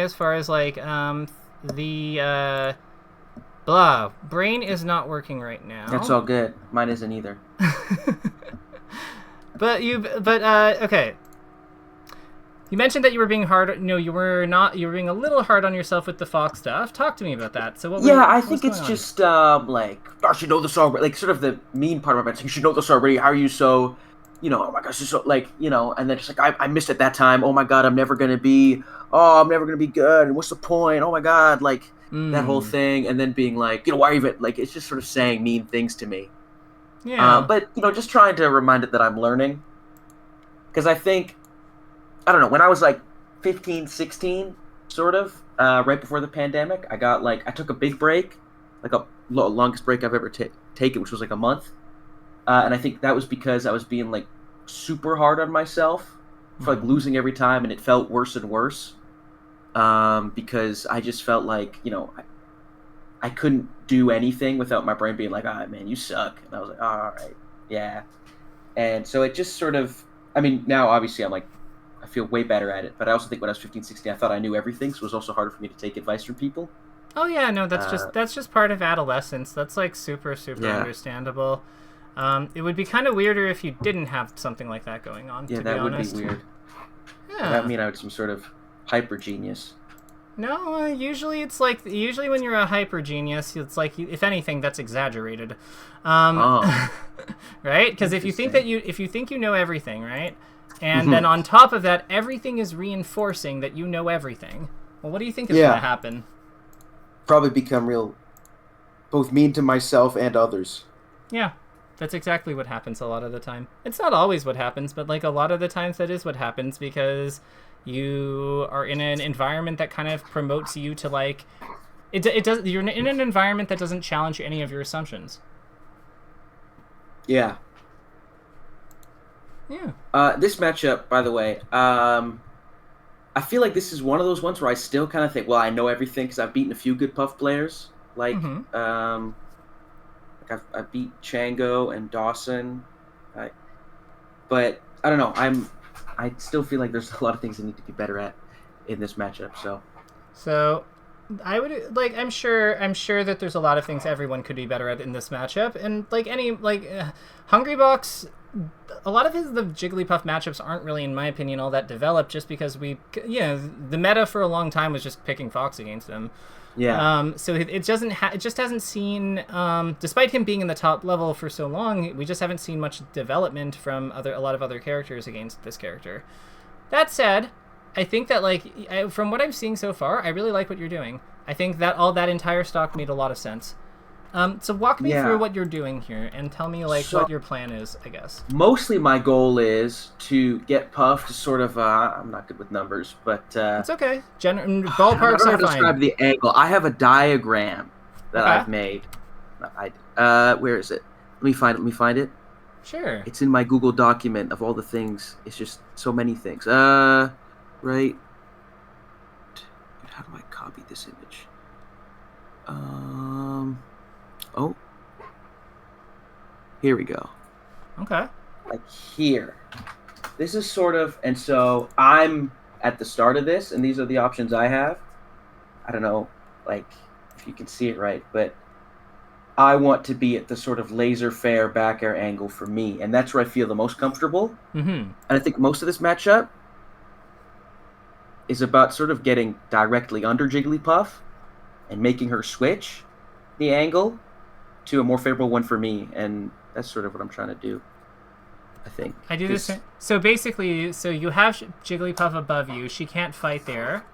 as far as like the brain is not working right now. That's all good. Mine isn't either. Okay. You mentioned that you were being hard. No, you were not. You were being a little hard on yourself with the Fox stuff. Talk to me about that. So I think it's just like, I should know this already. Like, sort of the mean part of it. You should know this already. How are you so, oh my gosh, you're so, like, and then just like, I missed it that time. Oh my God, I'm never going to be good. And what's the point? Oh my God, like, that whole thing. And then being like, why are you even, like, it's just sort of saying mean things to me. Yeah. But, just trying to remind it that I'm learning. Because I think, I don't know, when I was like 15, 16, sort of, right before the pandemic, I took a big break, like a longest break I've ever taken, which was like a month. And I think that was because I was being like super hard on myself for like losing every time, and it felt worse and worse. Because I just felt like, I couldn't do anything without my brain being like, man, you suck. And I was like, all right, yeah. And so it just sort of, I mean, now obviously I'm like, I feel way better at it, but I also think when I was 15, 16, I thought I knew everything, so it was also harder for me to take advice from people. Oh yeah, no, that's just part of adolescence. That's like super understandable. It would be kind of weirder if you didn't have something like that going on. Yeah, to that be would honest. be weird. Yeah. That would mean I was some sort of hyper genius. No, usually when you're a hyper genius, it's like, if anything, that's exaggerated. Right? Because if you think you know everything, right? And then on top of that, everything is reinforcing that you know everything. Well, what do you think is going to happen? Probably become both mean to myself and others. Yeah, that's exactly what happens a lot of the time. It's not always what happens, but like a lot of the times that is what happens, because you are in an environment that kind of promotes you to like, you're in an environment that doesn't challenge any of your assumptions. Yeah. Yeah. This matchup, by the way, I feel like this is one of those ones where I still kind of think, well, I know everything because I've beaten a few good Puff players. Like, I've beat Chango and Dawson. But I don't know. I still feel like there's a lot of things I need to be better at in this matchup. So I would like. I'm sure that there's a lot of things everyone could be better at in this matchup, and like Hungrybox. A lot of the Jigglypuff matchups aren't really, in my opinion, all that developed, just because the meta for a long time was just picking Fox against him. Yeah. So it just hasn't seen, despite him being in the top level for so long, we just haven't seen much development from a lot of other characters against this character. That said, I think that from what I'm seeing so far, I really like what you're doing. I think that all that entire stock made a lot of sense. So walk me through what you're doing here and tell me what your plan is, I guess. Mostly my goal is to get Puff to sort of, I'm not good with numbers, but... it's okay. Ballparks I don't know how are to fine. describe the angle. I have a diagram that I've made. Where is it? Let me find it. Sure. It's in my Google document of all the things. It's just so many things. Right. Dude, how do I copy this image? Oh, here we go. Okay. Like here. This is sort of, and so I'm at the start of this, and these are the options I have. I don't know, like, if you can see it right, but I want to be at the sort of laser-fair back air angle for me, and that's where I feel the most comfortable. Mm-hmm. And I think most of this matchup is about sort of getting directly under Jigglypuff and making her switch the angle to a more favorable one for me, and that's sort of what I'm trying to do, I think. I do this. So basically, you have Jigglypuff above you. She can't fight there.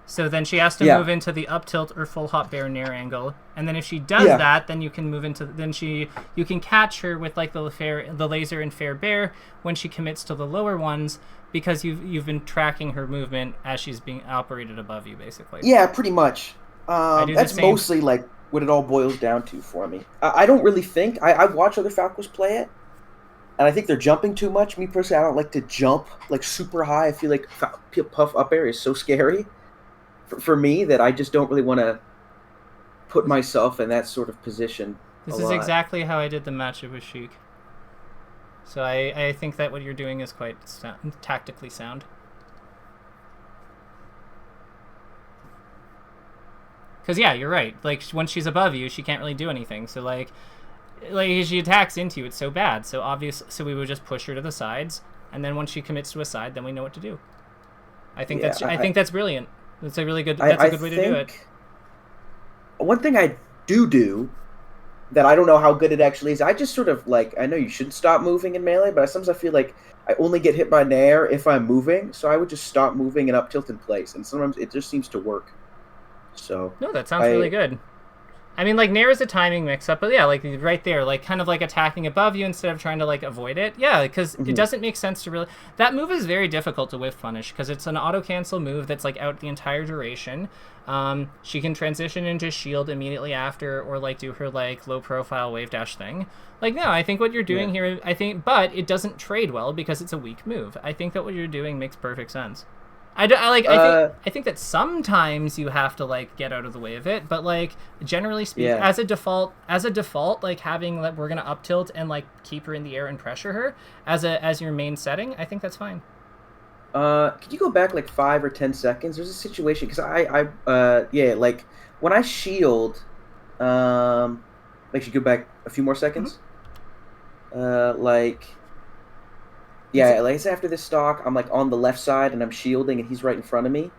So then she has to move into the up tilt or full hop bear nair angle. And then if she does that, then you can move into... you can catch her with like the laser and fair bear when she commits to the lower ones, because you've been tracking her movement as she's being operated above you, basically. Yeah, pretty much. That's mostly like what it all boils down to for me. I don't really think... I've watched other Falcos play it, and I think they're jumping too much. Me personally, I don't like to jump like super high. I feel like Puff up air is so scary for me that I just don't really want to put myself in that sort of position. This is exactly how I did the matchup with Sheik. So I think that what you're doing is quite tactically sound. Because, yeah, you're right. Like, once she's above you, she can't really do anything. So, like if she attacks into you, it's so bad. So, so we would just push her to the sides. And then once she commits to a side, then we know what to do. I think I think that's brilliant. That's a really good, a good way to do it. One thing I do that I don't know how good it actually is, I just sort of, like, I know you shouldn't stop moving in Melee, but sometimes I feel like I only get hit by Nair if I'm moving, so I would just stop moving and up tilt in place, and sometimes it just seems to work. So no, that sounds really good. I mean, like, Nair is a timing mix-up, but yeah, like, right there, like, kind of like attacking above you instead of trying to, like, avoid it. Yeah, because it doesn't make sense to really... That move is very difficult to whiff punish, because it's an auto-cancel move that's, like, out the entire duration. She can transition into shield immediately after, or, like, do her, like, low-profile wave dash thing. Like, no, I think what you're doing here, but it doesn't trade well because it's a weak move. I think that what you're doing makes perfect sense. I think that sometimes you have to, like, get out of the way of it, but, like, generally speaking, as a default, like, having that we're gonna up tilt and, like, keep her in the air and pressure her as your main setting, I think that's fine. Could you go back like 5 or 10 seconds? There's a situation because like when I shield, like, you go back a few more seconds. Like it's after this stock, I'm, like, on the left side and I'm shielding and he's right in front of me.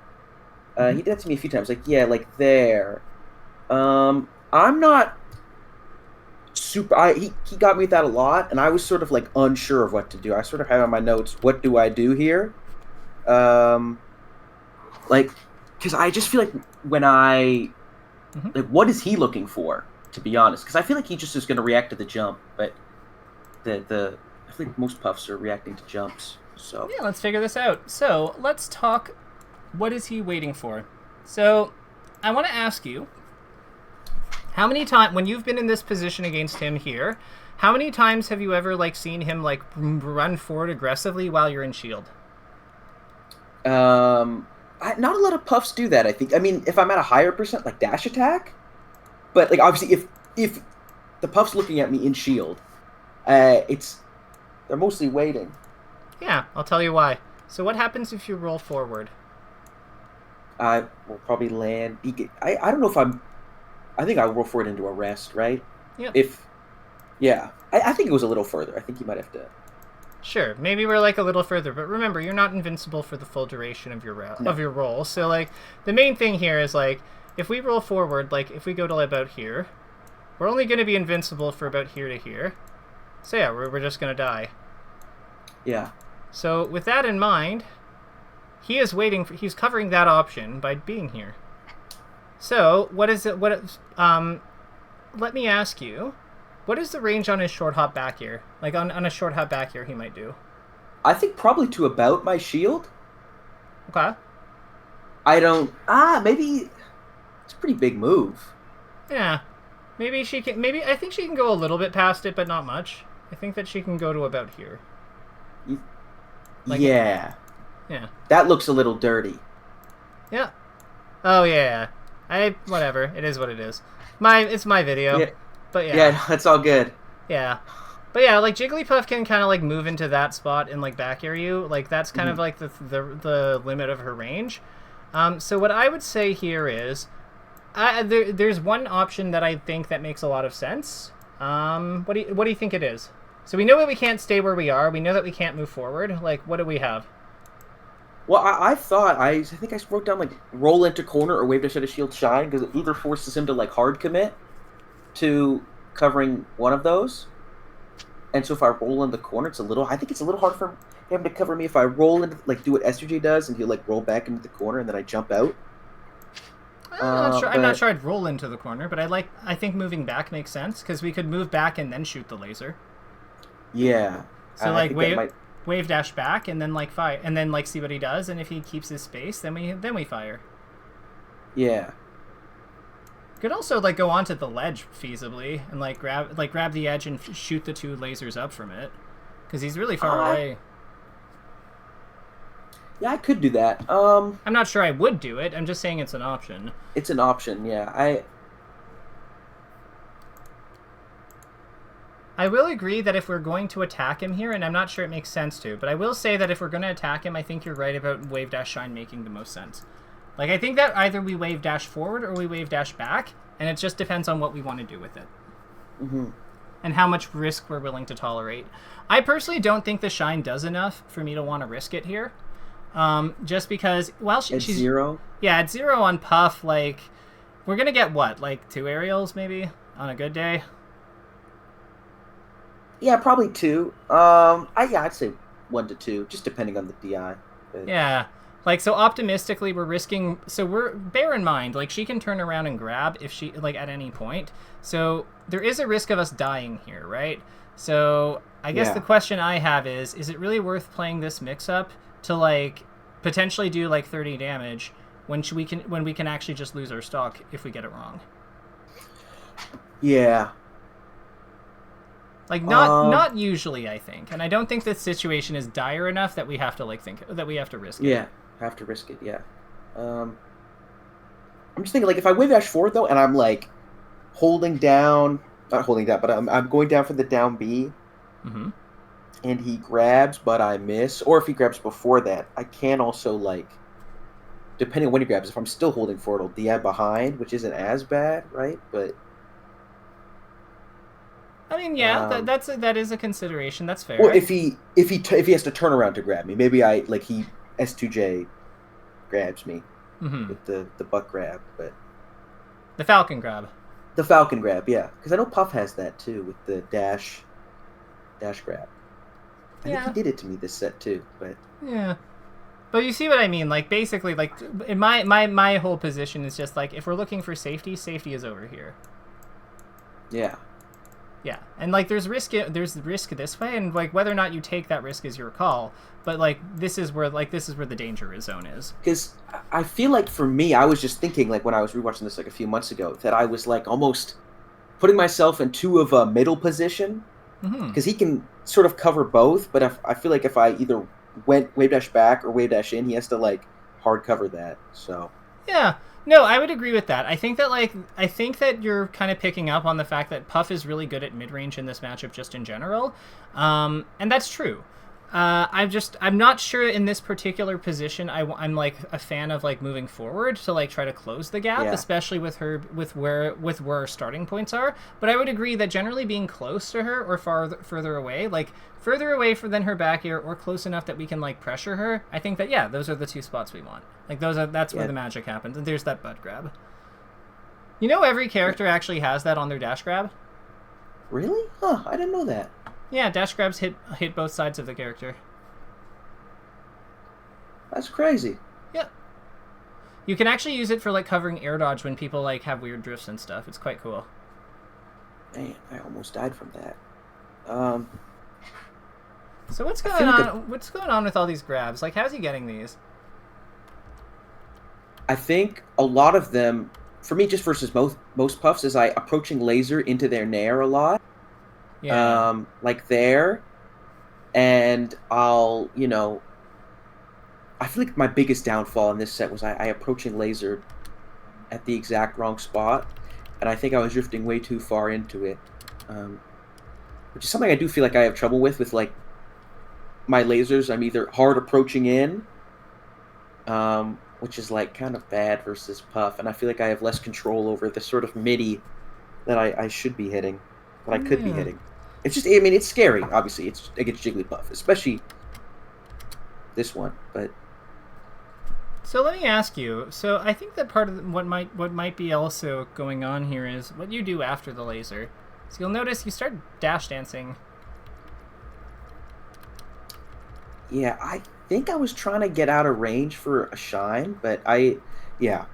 He did that to me a few times. Like, like there. I'm not super. He got me with that a lot, and I was sort of, like, unsure of what to do. I sort of had on my notes, what do I do here? Like, because I just feel like when like, what is he looking for? To be honest, because I feel like he just is going to react to the jump, but I think most puffs are reacting to jumps. So yeah, let's figure this out. So let's talk. What is he waiting for? So I want to ask you, how many times when you've been in this position against him here, how many times have you ever, like, seen him, like, run forward aggressively while you're in shield? Not a lot of puffs do that, I think. I mean, if I'm at a higher percent, like dash attack, but, like, obviously if the puff's looking at me in shield, they're mostly waiting. Yeah, I'll tell you why. So what happens if you roll forward? I will probably land. I don't know if I think I'll roll forward into a rest, right? Yeah. I think it was a little further. I think you might have to. Sure, maybe we're, like, a little further, but remember, you're not invincible for the full duration of your roll. So, like, the main thing here is, like, if we roll forward, like, if we go to about here, we're only going to be invincible for about here to here. So yeah, we're just going to die. Yeah. So with that in mind, he is waiting for, he's covering that option by being here. So what is it? Let me ask you, what is the range on his short hop back here? Like on a short hop back here, he might do. I think probably to about my shield. Okay. I don't. Maybe it's a pretty big move. Yeah. Maybe she can. Maybe I think she can go a little bit past it, but not much. I think that she can go to about here. Like, yeah. Yeah. That looks a little dirty. Yeah. Oh yeah. Whatever. It is what it is. It's my video. Yeah. But yeah. Yeah, that's all good. Yeah. But yeah, like Jigglypuff can kind of like move into that spot and like back air you. Like that's kind of like the limit of her range. So what I would say here is, there's one option that I think that makes a lot of sense. What do you think it is? So we know that we can't stay where we are. We know that we can't move forward. Like, what do we have? Well, I think I wrote down like roll into corner or wave dash out of shield shine, because it either forces him to like hard commit to covering one of those. And so if I roll in the corner, I think it's a little hard for him to cover me if I roll into, like, do what SUJ does, and he'll like roll back into the corner and then I jump out. I'm not sure I'd roll into the corner, but I think moving back makes sense, because we could move back and then shoot the laser. Yeah. So like wave dash back and then like fire, and then like see what he does, and if he keeps his space, then we fire. Yeah. Could also like go onto the ledge feasibly and like grab the edge and shoot the two lasers up from it, because he's really far away. Yeah, I could do that. I'm not sure I would do it. I'm just saying it's an option. It's an option, yeah. I will agree that if we're going to attack him here, and I'm not sure it makes sense to, but I will say that if we're going to attack him, I think you're right about wave dash shine making the most sense. Like, I think that either we wave dash forward or we wave dash back, and it just depends on what we want to do with it. Mm-hmm. And how much risk we're willing to tolerate. I personally don't think the shine does enough for me to want to risk it here. Just because, well, she's 0? Yeah, at 0 on Puff, like, we're going to get what? Like 2 aerials, maybe? On a good day? Yeah, probably 2. I'd say 1 to 2, just depending on the DI. But... Yeah. Like, so optimistically, we're risking... So bear in mind, like, she can turn around and grab if she... Like, at any point. So there is a risk of us dying here, right? So I guess the question I have is it really worth playing this mix-up to, like, potentially do, like, 30 damage when we can actually just lose our stock if we get it wrong? Yeah. Like, not usually, I think. And I don't think this situation is dire enough that we have to, like, that we have to risk it. Yeah. Have to risk it, yeah. I'm just thinking, like, if I wave dash forward, though, and I'm, like, holding down... Not holding down, but I'm going down for the down B. Mm-hmm. And he grabs, but I miss. Or if he grabs before that, I can also, like... Depending on when he grabs, if I'm still holding forward, I'll DI behind, which isn't as bad, right? But... I mean, yeah, that is a consideration. That's fair. Well, if he has to turn around to grab me, maybe he S2J grabs me with the butt grab, but the Falcon grab. The Falcon grab, yeah, because I know Puff has that too with the dash grab. I think he did it to me this set too, but yeah. But you see what I mean? Like, basically, like, in my whole position is just like, if we're looking for safety is over here. Yeah. Yeah, and like there's risk this way, and like whether or not you take that risk is your call. But like this is where the danger zone is. Because I feel like for me, I was just thinking, like, when I was rewatching this like a few months ago, that I was like almost putting myself in too of a middle position, because he can sort of cover both. But I feel like if I either went wave dash back or wave dash in, he has to like hard cover that. So yeah. No, I would agree with that. I think that you're kind of picking up on the fact that Puff is really good at mid-range in this matchup just in general. And that's true. I'm not sure in this particular position I'm like a fan of like moving forward to like try to close the gap, especially with where our starting points are. But I would agree that generally being close to her or further away, like further away than her back air or close enough that we can like pressure her, I think that those are the 2 spots we want. Like that's where the magic happens. And there's that butt grab. You know, every character actually has that on their dash grab. Really? Huh, I didn't know that. Yeah, dash grabs hit both sides of the character. That's crazy. Yeah. You can actually use it for like covering air dodge when people like have weird drifts and stuff. It's quite cool. Man, I almost died from that. So what's going on? What's going on with all these grabs? Like, how's he getting these? I think a lot of them, for me, just versus most Puffs, is I approaching laser into their nair a lot. Yeah. Like there, and I'll, I feel like my biggest downfall in this set was I approaching laser at the exact wrong spot, and I think I was drifting way too far into it, which is something I do feel like I have trouble with like my lasers. I'm either hard approaching in, which is like kind of bad versus Puff, and I feel like I have less control over the sort of midi that I should be hitting, that I could be hitting. It's just, I mean, it's scary, obviously. It's against Jigglypuff, especially this one, but... So let me ask you, so I think that part of what might be also going on here is what you do after the laser. So you'll notice you start dash dancing. Yeah, I think I was trying to get out of range for a shine, but yeah.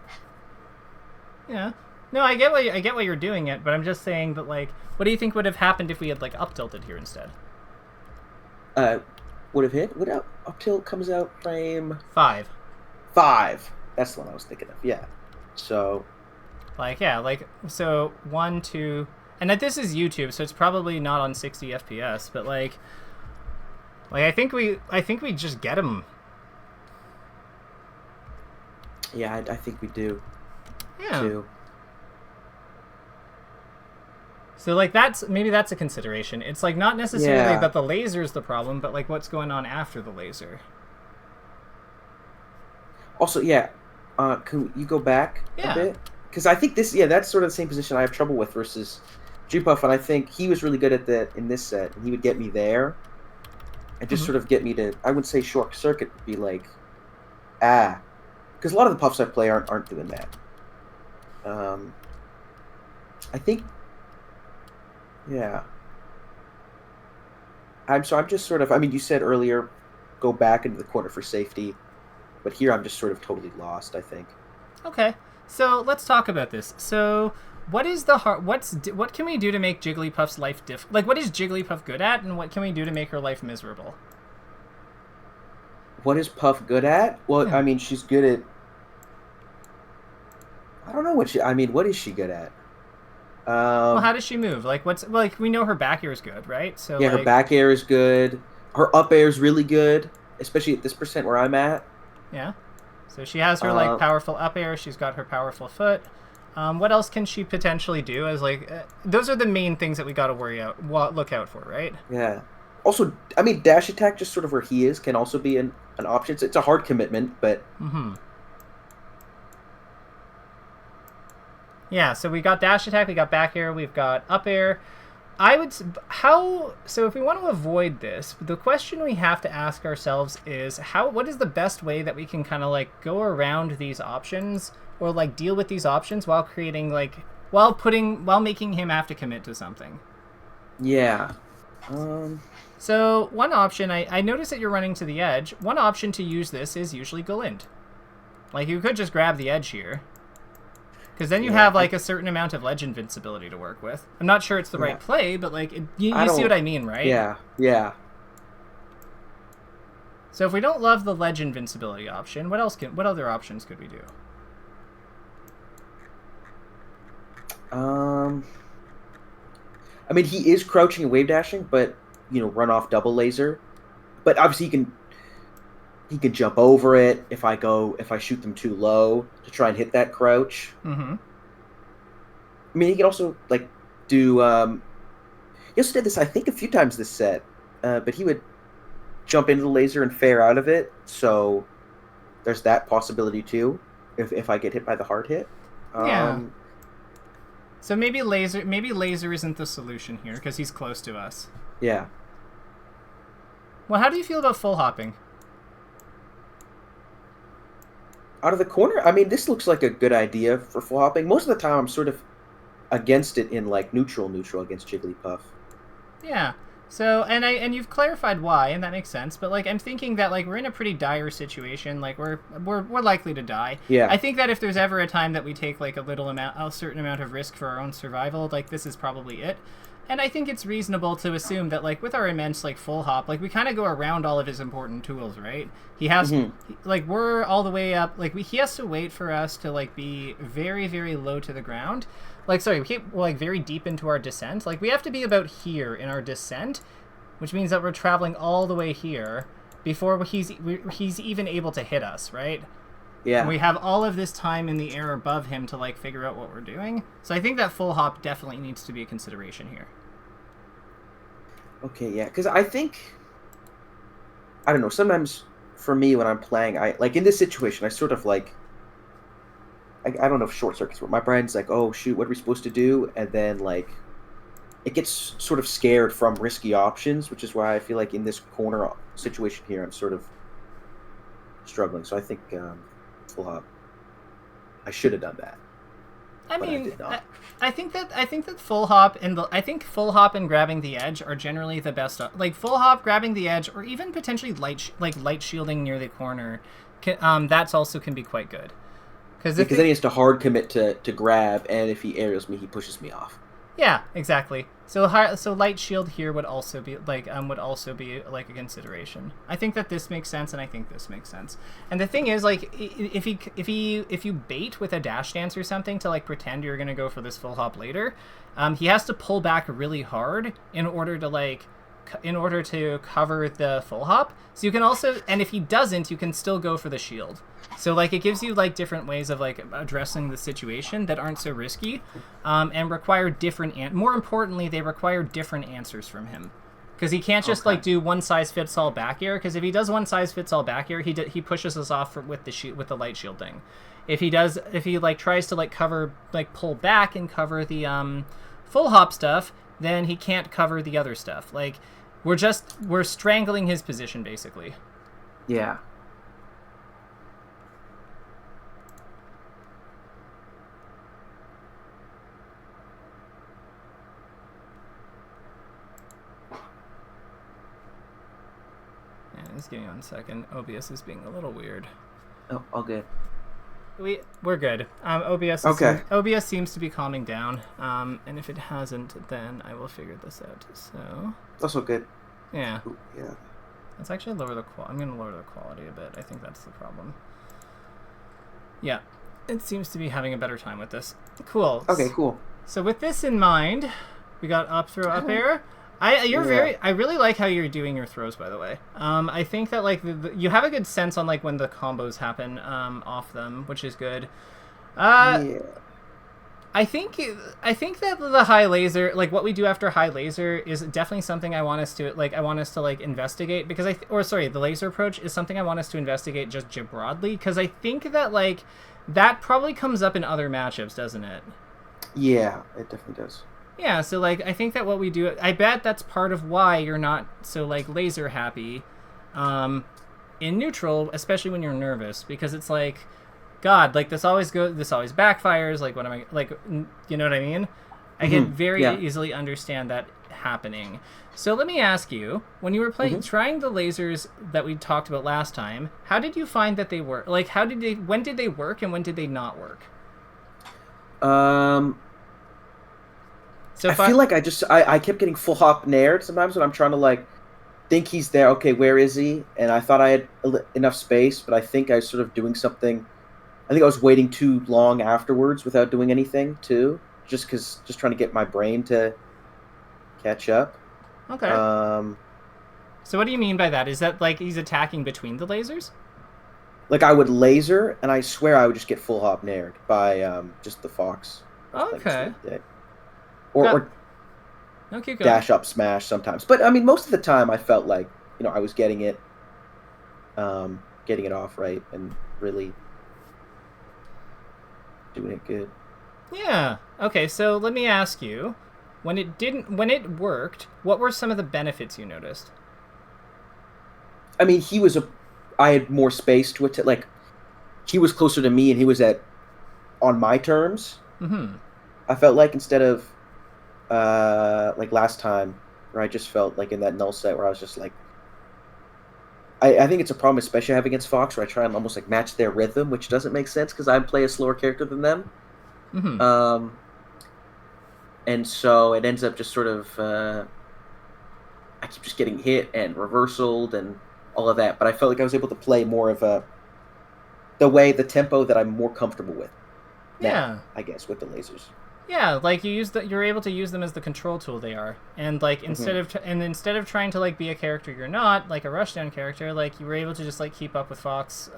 Yeah. No, I get why you're doing it, but I'm just saying that, like, what do you think would have happened if we had, like, up-tilted here instead? Would have hit? What up tilt comes out frame? 5. 5. That's the one I was thinking of, yeah. So... Like, yeah, like, so 1, 2... And that this is YouTube, so it's probably not on 60 FPS, but, like I think we just get him. Yeah, I think we do. Yeah. Too. So, like, maybe that's a consideration. It's, like, not necessarily that the laser is the problem, but, like, what's going on after the laser. Also, yeah, Can you go back a bit? Because I think that's sort of the same position I have trouble with versus Jigglypuff, and I think he was really good at that in this set, and he would get me there, and just sort of get me to, I wouldn't say short circuit, would be like, because a lot of the puffs I play aren't doing that. I think, yeah. I'm just sort of, I mean, you said earlier, go back into the corner for safety, but here I'm just sort of totally lost, I think. Okay, so let's talk about this. So, what can we do to make Jigglypuff's life what is Jigglypuff good at, and what can we do to make her life miserable? What is Puff good at? Well, I mean, she's good at, I don't know what is she good at? Well, how does she move? We know her back air is good, right? So yeah, her back air is good. Her up air is really good, especially at this percent where I'm at. Yeah. So she has her powerful up air. She's got her powerful foot. What else can she potentially do? As those are the main things that we got to look out for, right? Yeah. Also, I mean, dash attack, just sort of where he is, can also be an option. It's a hard commitment, but. Yeah, so we got dash attack, we got back air, we've got up air. So if we want to avoid this, the question we have to ask ourselves is what is the best way that we can kind of go around these options or deal with these options while creating while making him have to commit to something? Yeah. So one option, I noticed that you're running to the edge. One option to use this is usually Galint. You could just grab the edge here. Because then you have a certain amount of ledge invincibility to work with. I'm not sure it's the right play, but you see what I mean, right? Yeah. So if we don't love the ledge invincibility option, what other options could we do? I mean, he is crouching and wave dashing, but run off double laser. But obviously he can jump over it if I shoot them too low to try and hit that crouch. Mm-hmm. I mean, he can also do. He also did this, I think, a few times this set, but he would jump into the laser and fare out of it. So there's that possibility too, if I get hit by the hard hit. Yeah. So maybe laser isn't the solution here because he's close to us. Yeah. Well, how do you feel about full hopping? Out of the corner? I mean, this looks like a good idea for full hopping. Most of the time, I'm sort of against it in neutral against Jigglypuff. Yeah. So and you've clarified why, and that makes sense. But I'm thinking that we're in a pretty dire situation. We're likely to die. Yeah. I think that if there's ever a time that we take a certain amount of risk for our own survival, this is probably it. And I think it's reasonable to assume that, with our immense, full hop, we kind of go around all of his important tools, right? He has, we're all the way up, he has to wait for us to, be very, very low to the ground. Very deep into our descent. We have to be about here in our descent, which means that we're traveling all the way here before he's even able to hit us, right? Yeah. And we have all of this time in the air above him to, figure out what we're doing. So I think that full hop definitely needs to be a consideration here. Okay, yeah, because I think, I don't know, sometimes for me when I'm playing, in this situation, I sort of I don't know if short circuits work. My brain's oh shoot, what are we supposed to do? And then it gets sort of scared from risky options, which is why I feel in this corner situation here, I'm sort of struggling. So I think full hop, I should have done that. I think that full hop and grabbing the edge are generally the best. Full hop, grabbing the edge, or even potentially light shielding near the corner, that's also can be quite good. Because then he has to hard commit to grab, and if he aerials me, he pushes me off. Yeah, exactly. So light shield here would also be a consideration. I think that this makes sense, and I think this makes sense. And the thing is, if you bait with a dash dance or something to pretend you're gonna go for this full hop later, he has to pull back really hard in order to cover the full hop. So you can also, and if he doesn't, you can still go for the shield. So it gives you different ways of addressing the situation that aren't so risky, and require more importantly, they require different answers from him. Because he can't just do one size fits all back air. Because if he does one size fits all back air, he pushes us off with the light shield thing. If he like tries to like cover, like pull back and cover the full hop stuff, then he can't cover the other stuff. Like we're strangling his position basically. Yeah. Just give me 1 second. OBS is being a little weird. Oh, all good. We're good. OBS seems to be calming down. And if it hasn't, then I will figure this out. So it's also good. Yeah. Ooh, yeah. Let's actually lower the I'm going to lower the quality a bit. I think that's the problem. Yeah. It seems to be having a better time with this. Cool. Okay, cool. So with this in mind, we got up throw up air. I really like how you're doing your throws, by the way. I think that like you have a good sense on like when the combos happen off them, which is good. Yeah. I think that the high laser, like what we do after high laser, is definitely something I want us to investigate, because the laser approach is something I want us to investigate just broadly, because I think that like that probably comes up in other matchups, doesn't it? Yeah, it definitely does. Yeah, so like I think that what we do, I bet that's part of why you're not so like laser happy in neutral, especially when you're nervous, because it's like, God, like this always backfires, like what am I, like, you know what I mean? I can very easily understand that happening. So let me ask you, when you were trying the lasers that we talked about last time, how did you find that they work? Like when did they work and when did they not work? So I feel like I kept getting full hop nared sometimes when I'm trying to like think he's there. Okay, where is he? And I thought I had enough space, but I think I was sort of doing something. I think I was waiting too long afterwards without doing anything too, just trying to get my brain to catch up. Okay. So what do you mean by that? Is that like he's attacking between the lasers? Like I would laser, and I swear I would just get full hop nared by just the fox. Okay. Or okay, go dash up smash sometimes. But I mean, most of the time I felt like, I was getting it off right and really doing it good. Yeah. Okay, so let me ask you, when it worked, what were some of the benefits you noticed? I mean, I had more space to it. Like, he was closer to me and he was on my terms. Mm-hmm. I felt like, instead of like last time, where I just felt like in that null set where I was just like, I think it's a problem, especially I have against Fox, where I try and almost like match their rhythm, which doesn't make sense because I play a slower character than them. Mm-hmm. And so it ends up just sort of I keep just getting hit and reversaled and all of that. But I felt like I was able to play more of the tempo that I'm more comfortable with now, yeah, I guess, with the lasers. Yeah, like you're able to use them as the control tool they are, and like instead of trying to like be a character you're not, like a rushdown character, like you were able to just like keep up with Fox.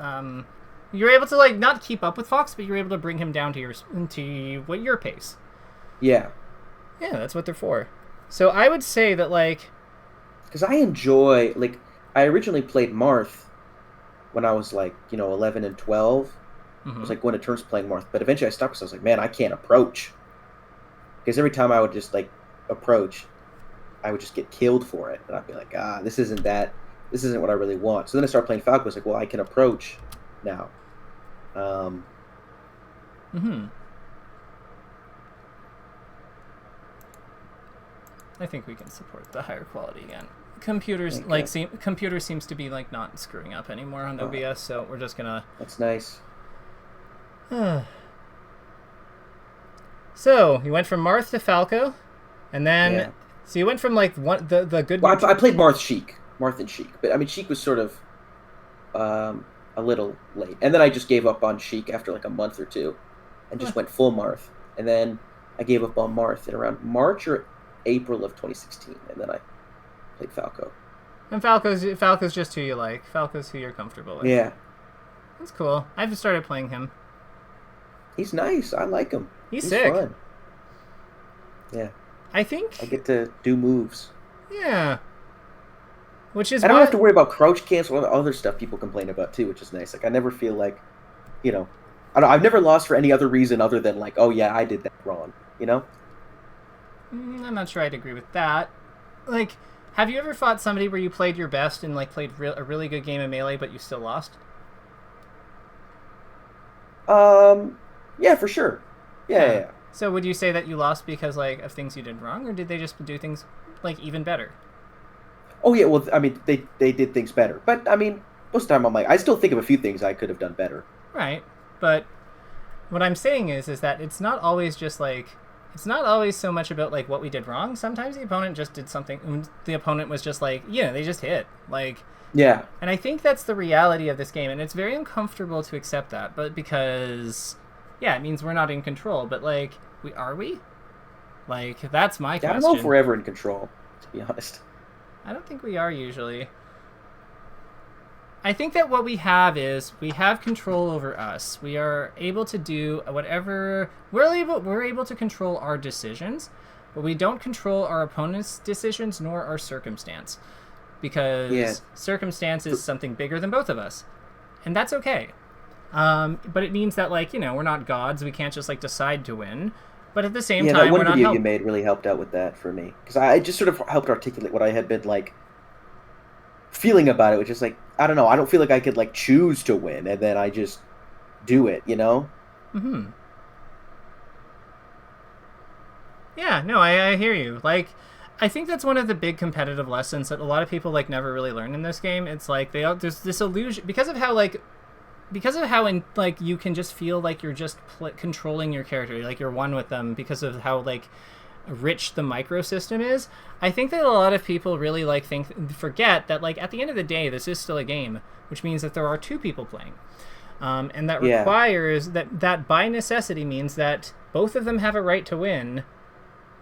You're able to like not keep up with Fox, but you're able to bring him down to your pace. Yeah. Yeah, that's what they're for. So I would say that like, because I enjoy, like, I originally played Marth when I was like 11 and 12. I was like going to turns playing Marth, but eventually I stopped because I was like, man, I can't approach. Because every time I would just like approach, I would just get killed for it, and I'd be like, this isn't what I really want. So then I started playing Falco. I was like, well, I can approach now. I think we can support the higher quality again. Computer seems to be like not screwing up anymore on OBS, so we're just gonna. That's nice. So you went from Marth to Falco, and then so you went from like the good. Well, I played Marth and Sheik, but I mean Sheik was sort of a little late, and then I just gave up on Sheik after like a month or two, and just went full Marth, and then I gave up on Marth in around March or April of 2016, and then I played Falco. And Falco's just who you like. Falco's who you're comfortable with. Yeah, that's cool. I've just started playing him. He's nice. I like him. He's sick. Fun. Yeah. I think I get to do moves. Yeah. Which is I don't have to worry about crouch cancel or other stuff people complain about too, which is nice. Like I never feel like, I've never lost for any other reason other than like, oh yeah, I did that wrong, you know? I'm not sure I'd agree with that. Like, have you ever fought somebody where you played your best and like played a really good game of Melee, but you still lost? Yeah, for sure. Yeah. So would you say that you lost because like of things you did wrong, or did they just do things like even better? Oh yeah, well, I mean, they did things better, but I mean, most of the time I'm like, I still think of a few things I could have done better. Right, but what I'm saying is that it's not always just like, it's not always so much about like what we did wrong. Sometimes the opponent just did something. The opponent was just like, they just hit like. Yeah. And I think that's the reality of this game, and it's very uncomfortable to accept that, but because, it means we're not in control, but like, are we? Like, that's my question. I don't know if we're ever in control, to be honest. I don't think we are usually. I think that what we have is we have control over us. We are able to do whatever we're able to control our decisions, but we don't control our opponent's decisions nor our circumstance, because circumstance is something bigger than both of us, and that's okay. But it means that like we're not gods. We can't just like decide to win. But at the same time, that one we're not video you made really helped out with that for me, because I just sort of helped articulate what I had been like feeling about it, which is like, I don't know, I don't feel like I could like choose to win and then I just do it, Mm-hmm. Yeah, no, I hear you. Like, I think that's one of the big competitive lessons that a lot of people like never really learn in this game. It's like there's this illusion because of how you can just feel like you're just controlling your character, like you're one with them because of how like rich the microsystem is. I think that a lot of people really like forget that like at the end of the day, this is still a game, which means that there are two people playing, and that requires that by necessity means that both of them have a right to win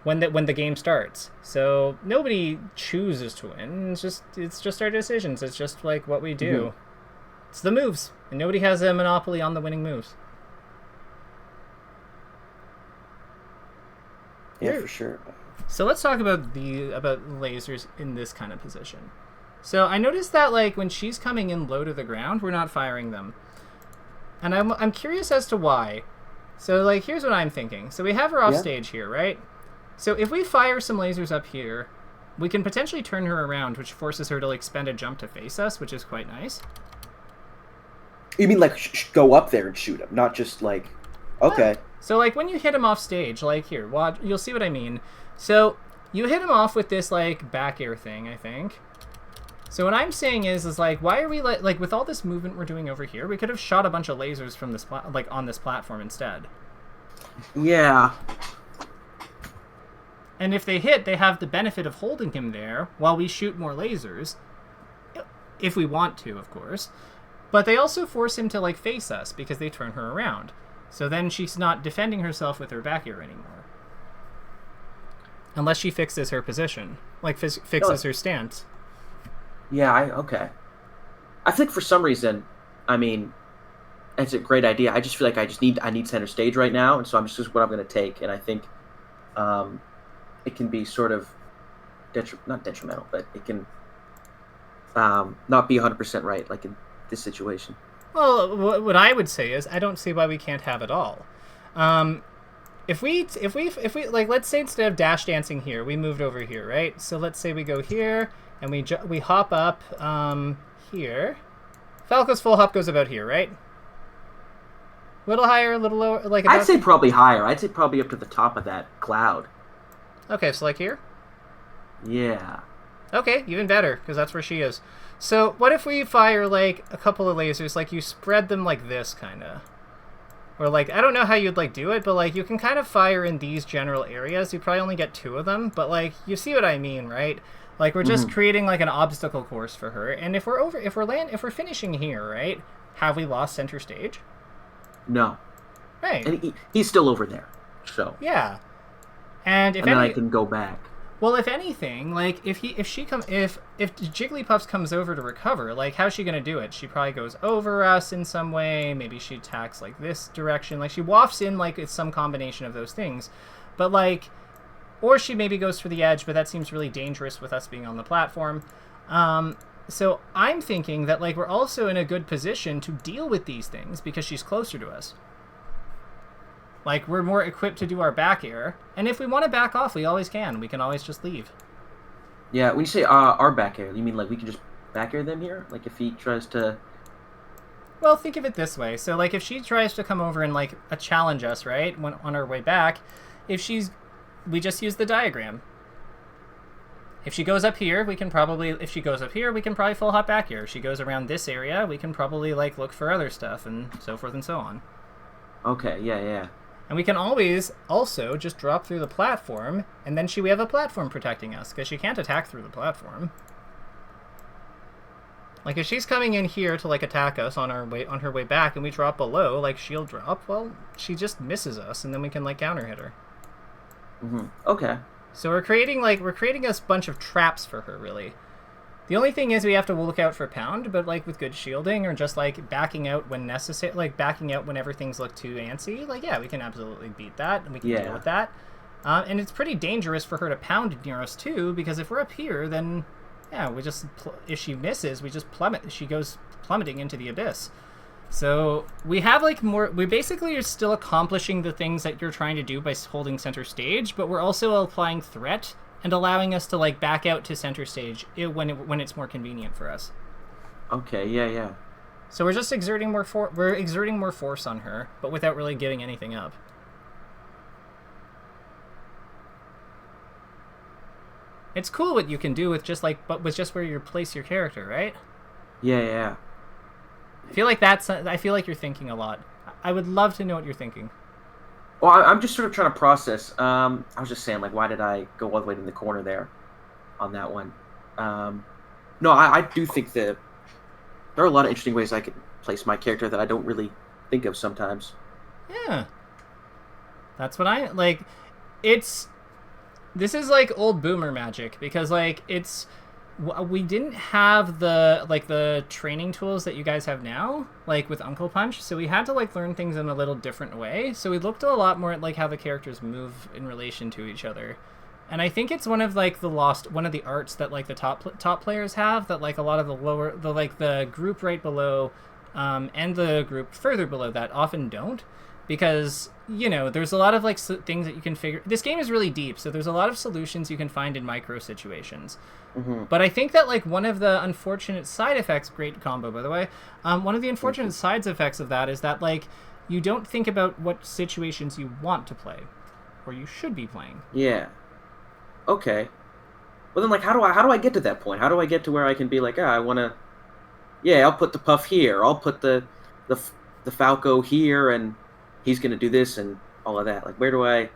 when the game starts. So nobody chooses to win. It's just our decisions. It's just like what we do. Mm-hmm. It's the moves, and nobody has a monopoly on the winning moves. Yeah, for sure. So let's talk about lasers in this kind of position. So I noticed that like when she's coming in low to the ground, we're not firing them, and I'm curious as to why. So like here's what I'm thinking. So we have her off stage here, right? So if we fire some lasers up here, we can potentially turn her around, which forces her to like spend a jump to face us, which is quite nice. You mean like go up there and shoot him, not just like, okay. Yeah. So like when you hit him off stage, like here, watch, you'll see what I mean. So you hit him off with this like back air thing, I think. So what I'm saying is like, why are we like with all this movement we're doing over here, we could have shot a bunch of lasers from this on this platform instead. Yeah. And if they hit, they have the benefit of holding him there while we shoot more lasers, if we want to, of course. But they also force him to like face us because they turn her around. So then she's not defending herself with her back air anymore. Unless she fixes her position. Like fixes her stance. Yeah, okay. I think for some reason, I mean, it's a great idea. I just feel like I need center stage right now, and so I'm just what I'm going to take. And I think it can be sort of not detrimental, but it can not be 100% right, like in this situation. Well, what I would say is I don't see why we can't have it all. If we like, let's say instead of dash dancing here, we moved over here, right? So let's say we go here and we hop up here. Falco's full hop goes about here, right? A little higher, a little lower, like I'd say probably higher. I'd say probably up to the top of that cloud. Okay, so like here? Yeah. Okay, even better, because that's where she is. So what if we fire like a couple of lasers, like you spread them like this, kind of? Or like, I don't know how you'd like do it, but like you can kind of fire in these general areas. You probably only get 2 of them, but like you see what I mean, right? Like we're just creating like an obstacle course for her. And if we're finishing here, right? Have we lost center stage? No. Right. And he's still over there. So. Yeah. And then I can go back. Well, if anything, like if Jigglypuffs comes over to recover, like how's she gonna do it? She probably goes over us in some way. Maybe she attacks like this direction. Like she wafts in like it's some combination of those things. But like, or she maybe goes for the edge, but that seems really dangerous with us being on the platform. So I'm thinking that like we're also in a good position to deal with these things because she's closer to us. Like, we're more equipped to do our back air. And if we want to back off, we always can. We can always just leave. Yeah, when you say our back air, you mean like we can just back air them here? Like if he tries to... Well, think of it this way. So, like, if she tries to come over and, like, challenge us, right, when, on our way back, we just use the diagram. If she goes up here, we can probably full hop back here. If she goes around this area, we can probably, like, look for other stuff and so forth and so on. Okay, yeah. And we can always also just drop through the platform, and then we have a platform protecting us, because she can't attack through the platform. Like, if she's coming in here to, like, attack us on her way back, and we drop below, like, shield drop, well, she just misses us, and then we can, like, counter hit her. Mm-hmm. Okay. So we're creating a bunch of traps for her, really. The only thing is we have to look out for pound, but, like, with good shielding, or just, like, backing out when necessary, like, backing out whenever things look too antsy, like, yeah, we can absolutely beat that, and we can deal with that. And it's pretty dangerous for her to pound near us, too, because if we're up here, then... yeah, if she misses, we just plummet. She goes plummeting into the abyss. So we have we basically are still accomplishing the things that you're trying to do by holding center stage, but we're also applying threat and allowing us to like back out to center stage when it's more convenient for us. Okay, yeah. So we're just exerting more force on her, but without really giving anything up. It's cool what you can do with just where you place your character, right? Yeah. I feel like you're thinking a lot. I would love to know what you're thinking. Well, I'm just sort of trying to process. I was just saying, like, why did I go all the way to the corner there on that one? No, I do think that there are a lot of interesting ways I could place my character that I don't really think of sometimes. Yeah. That's what I like. This is like old boomer magic because like we didn't have the training tools that you guys have now, like with Uncle Punch, so we had to like learn things in a little different way. So we looked a lot more at like how the characters move in relation to each other. And I think it's one of the arts that like the top players have that like a lot of the group right below and the group further below that often don't. Because, you know, there's a lot of, like, things that you can figure... This game is really deep, so there's a lot of solutions you can find in micro situations. Mm-hmm. But I think that, like, one of the unfortunate side effects... Great combo, by the way. One of the unfortunate side effects of that is that, like, you don't think about what situations you want to play. Or you should be playing. Yeah. Okay. Well, then, like, how do I get to that point? How do I get to where I can be like, I want to... Yeah, I'll put the Puff here. I'll put the Falco here, and... he's going to do this and all of that. Like, where do I...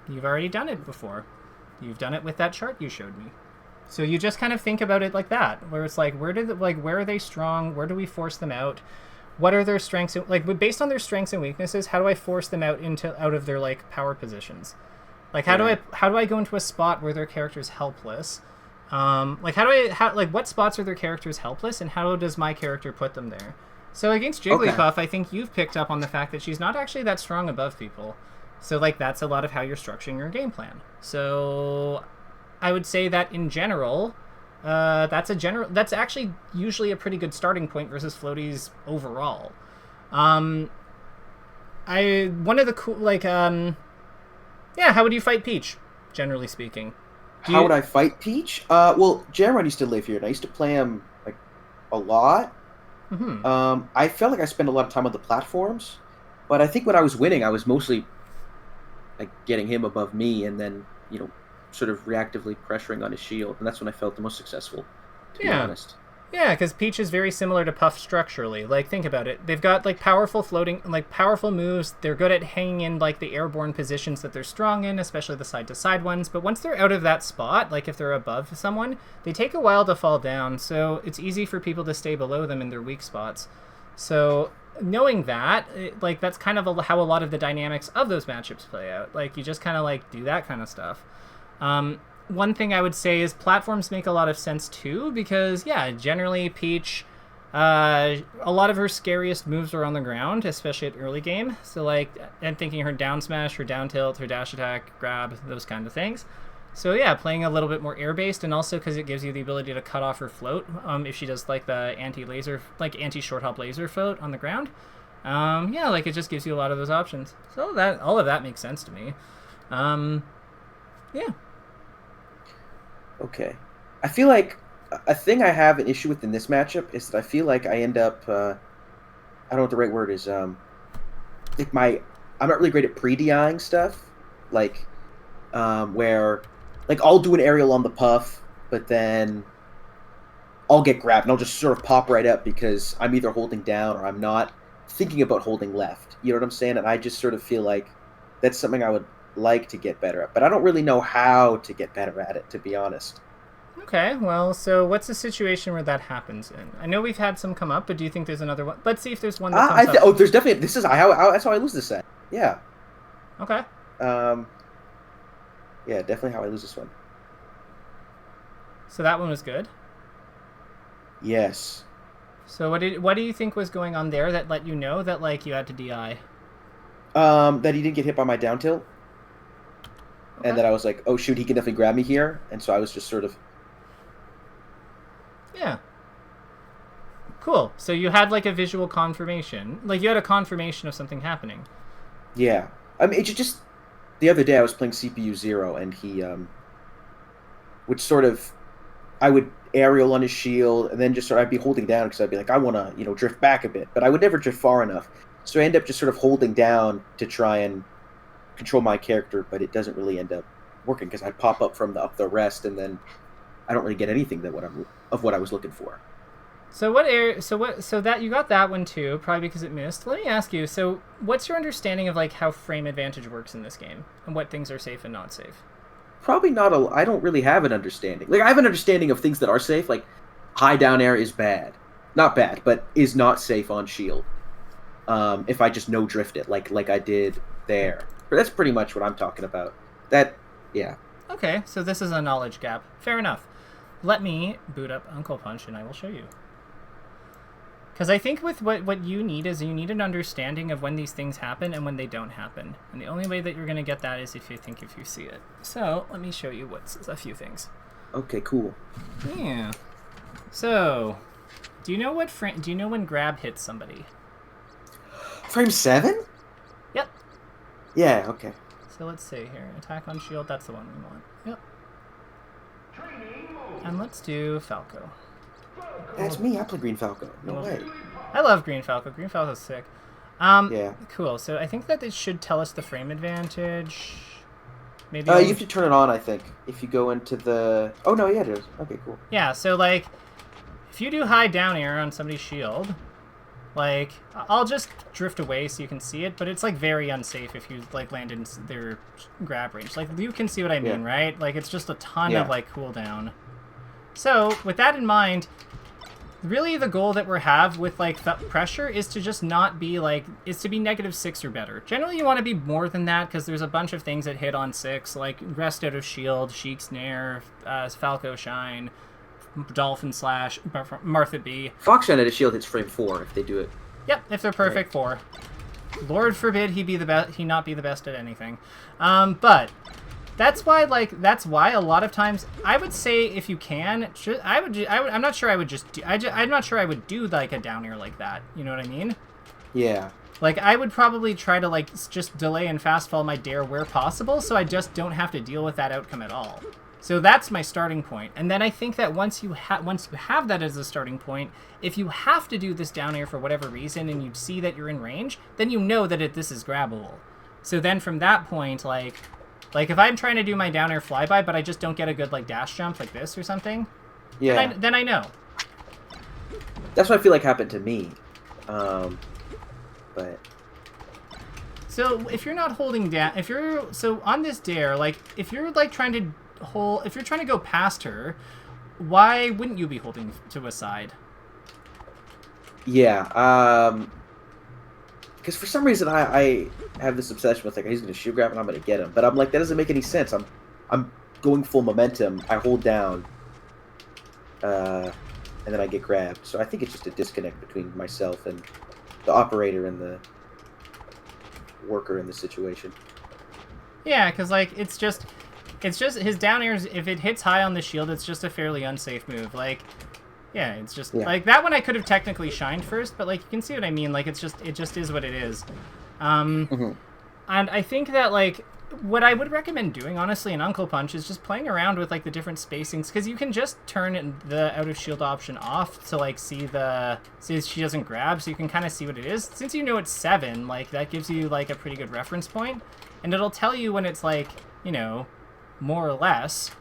You've already done it before. You've done it with that chart you showed me. So you just kind of think about it like that, where it's like, where are they strong? Where do we force them out? What are their strengths? Like, based on their strengths and weaknesses, how do I force them out of their, like, power positions? Like, how do I go into a spot where their character's helpless? What spots are their characters helpless, and how does my character put them there? So against Jigglypuff, I think you've picked up on the fact that she's not actually that strong above people. So, like, that's a lot of how you're structuring your game plan. So I would say that in general, that's actually usually a pretty good starting point versus floaties overall. How would you fight Peach, generally speaking? How would I fight Peach? Well, Jamrod used to live here, and I used to play him, like, a lot. Mm-hmm. I felt like I spent a lot of time on the platforms, but I think when I was winning, I was mostly like getting him above me, and then sort of reactively pressuring on his shield, and that's when I felt the most successful. To be honest. Yeah, because Peach is very similar to Puff structurally. Like, think about it. They've got, like, powerful moves. They're good at hanging in, like, the airborne positions that they're strong in, especially the side-to-side ones. But once they're out of that spot, like, if they're above someone, they take a while to fall down. So it's easy for people to stay below them in their weak spots. So knowing that, that's kind of how a lot of the dynamics of those matchups play out. Like, you just kind of, like, do that kind of stuff. One thing I would say is platforms make a lot of sense too, because generally Peach, a lot of her scariest moves are on the ground, especially at early game. So like, I'm thinking her down smash, her down tilt, her dash attack, grab, those kind of things. So yeah, playing a little bit more air based, and also because it gives you the ability to cut off her float if she does like the anti short hop laser float on the ground. Yeah, like it just gives you a lot of those options. So all of that makes sense to me. Yeah. Okay. I feel like a thing I have an issue with in this matchup is that I feel like I end up, I don't know what the right word is, like I'm not really great at pre-DIing stuff, like, where, like, I'll do an aerial on the puff, but then I'll get grabbed, and I'll just sort of pop right up because I'm either holding down or I'm not thinking about holding left. You know what I'm saying? And I just sort of feel like that's something I would like to get better at, but I don't really know how to get better at it, to be honest. Okay, well, so what's the situation where that happens in? I know we've had some come up, but do you think there's another one? Let's see if there's one that comes up. Oh, there's definitely. This is that's how I lose this set. Yeah. Okay. Yeah, definitely how I lose this one. So that one was good. Yes. So what do you think was going on there that let you know that like you had to DI? That he didn't get hit by my down tilt. Okay. And that I was like, oh shoot, he can definitely grab me here, and so I was just sort of. Yeah. Cool. So you had like a visual confirmation. Like you had a confirmation of something happening. Yeah. I mean, it just the other day I was playing CPU 0 and he would sort of I would aerial on his shield and then just I'd be holding down because I'd be like I want to, drift back a bit, but I would never drift far enough. So I end up just sort of holding down to try and control my character, but it doesn't really end up working because I pop up from up the rest and then I don't really get anything of what I was looking for. So so that you got that one too, probably because it missed. Let me ask you, so what's your understanding of like how frame advantage works in this game and what things are safe and not safe? Probably not I don't really have an understanding. Like I have an understanding of things that are safe, like high down air is bad. Not bad, but is not safe on shield. If I just no drift it like I did there. But that's pretty much what I'm talking about. Yeah. Okay, so this is a knowledge gap. Fair enough. Let me boot up Uncle Punch and I will show you. Because I think with what you need is you need an understanding of when these things happen and when they don't happen. And the only way that you're going to get that is if you see it. So let me show you a few things. Okay, cool. Yeah. So, do you know when grab hits somebody? Frame 7? Yep. Yeah, okay. So let's see here. Attack on shield, that's the one we want. Yep. And let's do Falco. That's me. I play Green Falco. No way. I love Green Falco. Green Falco's sick. Yeah. Cool. So I think that it should tell us the frame advantage. Maybe. You have to turn it on, I think. If you go into the. Oh no, yeah, it is. Okay, cool. Yeah. So like, if you do high down air on somebody's shield, like I'll just drift away so you can see it, but it's like very unsafe if you like land in their grab range. Like you can see what I mean, right? Like it's just a ton of like cooldown. So with that in mind, really the goal that we have with like pressure is to just not be like, is to be -6 or better. Generally you want to be more than that because there's a bunch of things that hit on 6, like rest out of shield, Sheik snare, Falco shine, Dolphin slash, Martha B. Fox shine out of shield hits frame 4 if they do it. Yep, if they're perfect 4. Lord forbid he not be the best at anything. But that's why a lot of times I would say if you can, I'm not sure I would just do, I'm not sure I would do like a down air like that. You know what I mean? Yeah. Like I would probably try to like just delay and fast fall my dare where possible, so I just don't have to deal with that outcome at all. So that's my starting point. And then I think that once you have that as a starting point, if you have to do this down air for whatever reason and you see that you're in range, then you know that this is grabbable. So then from that point, like if I'm trying to do my down air flyby, but I just don't get a good like dash jump like this or something, then I know. That's what I feel like happened to me. But so if you're not holding down, so on this dare, like if you're like trying to go past her, why wouldn't you be holding to a side? Yeah, because for some reason I have this obsession with like he's gonna shoot grab and I'm gonna get him, but I'm like that doesn't make any sense. I'm going full momentum. I hold down, and then I get grabbed. So I think it's just a disconnect between myself and the operator and the worker in the situation. Yeah, because like it's just his down airs. If it hits high on the shield, it's just a fairly unsafe move. Like Yeah, it's just like that one I could have technically shined first, but like you can see what I mean. Like it just is what it is. And I think that like what I would recommend doing honestly in Uncle Punch is just playing around with like the different spacings, because you can just turn the out of shield option off to like see she doesn't grab, so you can kind of see what it is. Since you know it's 7, like that gives you like a pretty good reference point, and it'll tell you when it's like, you know, more or less,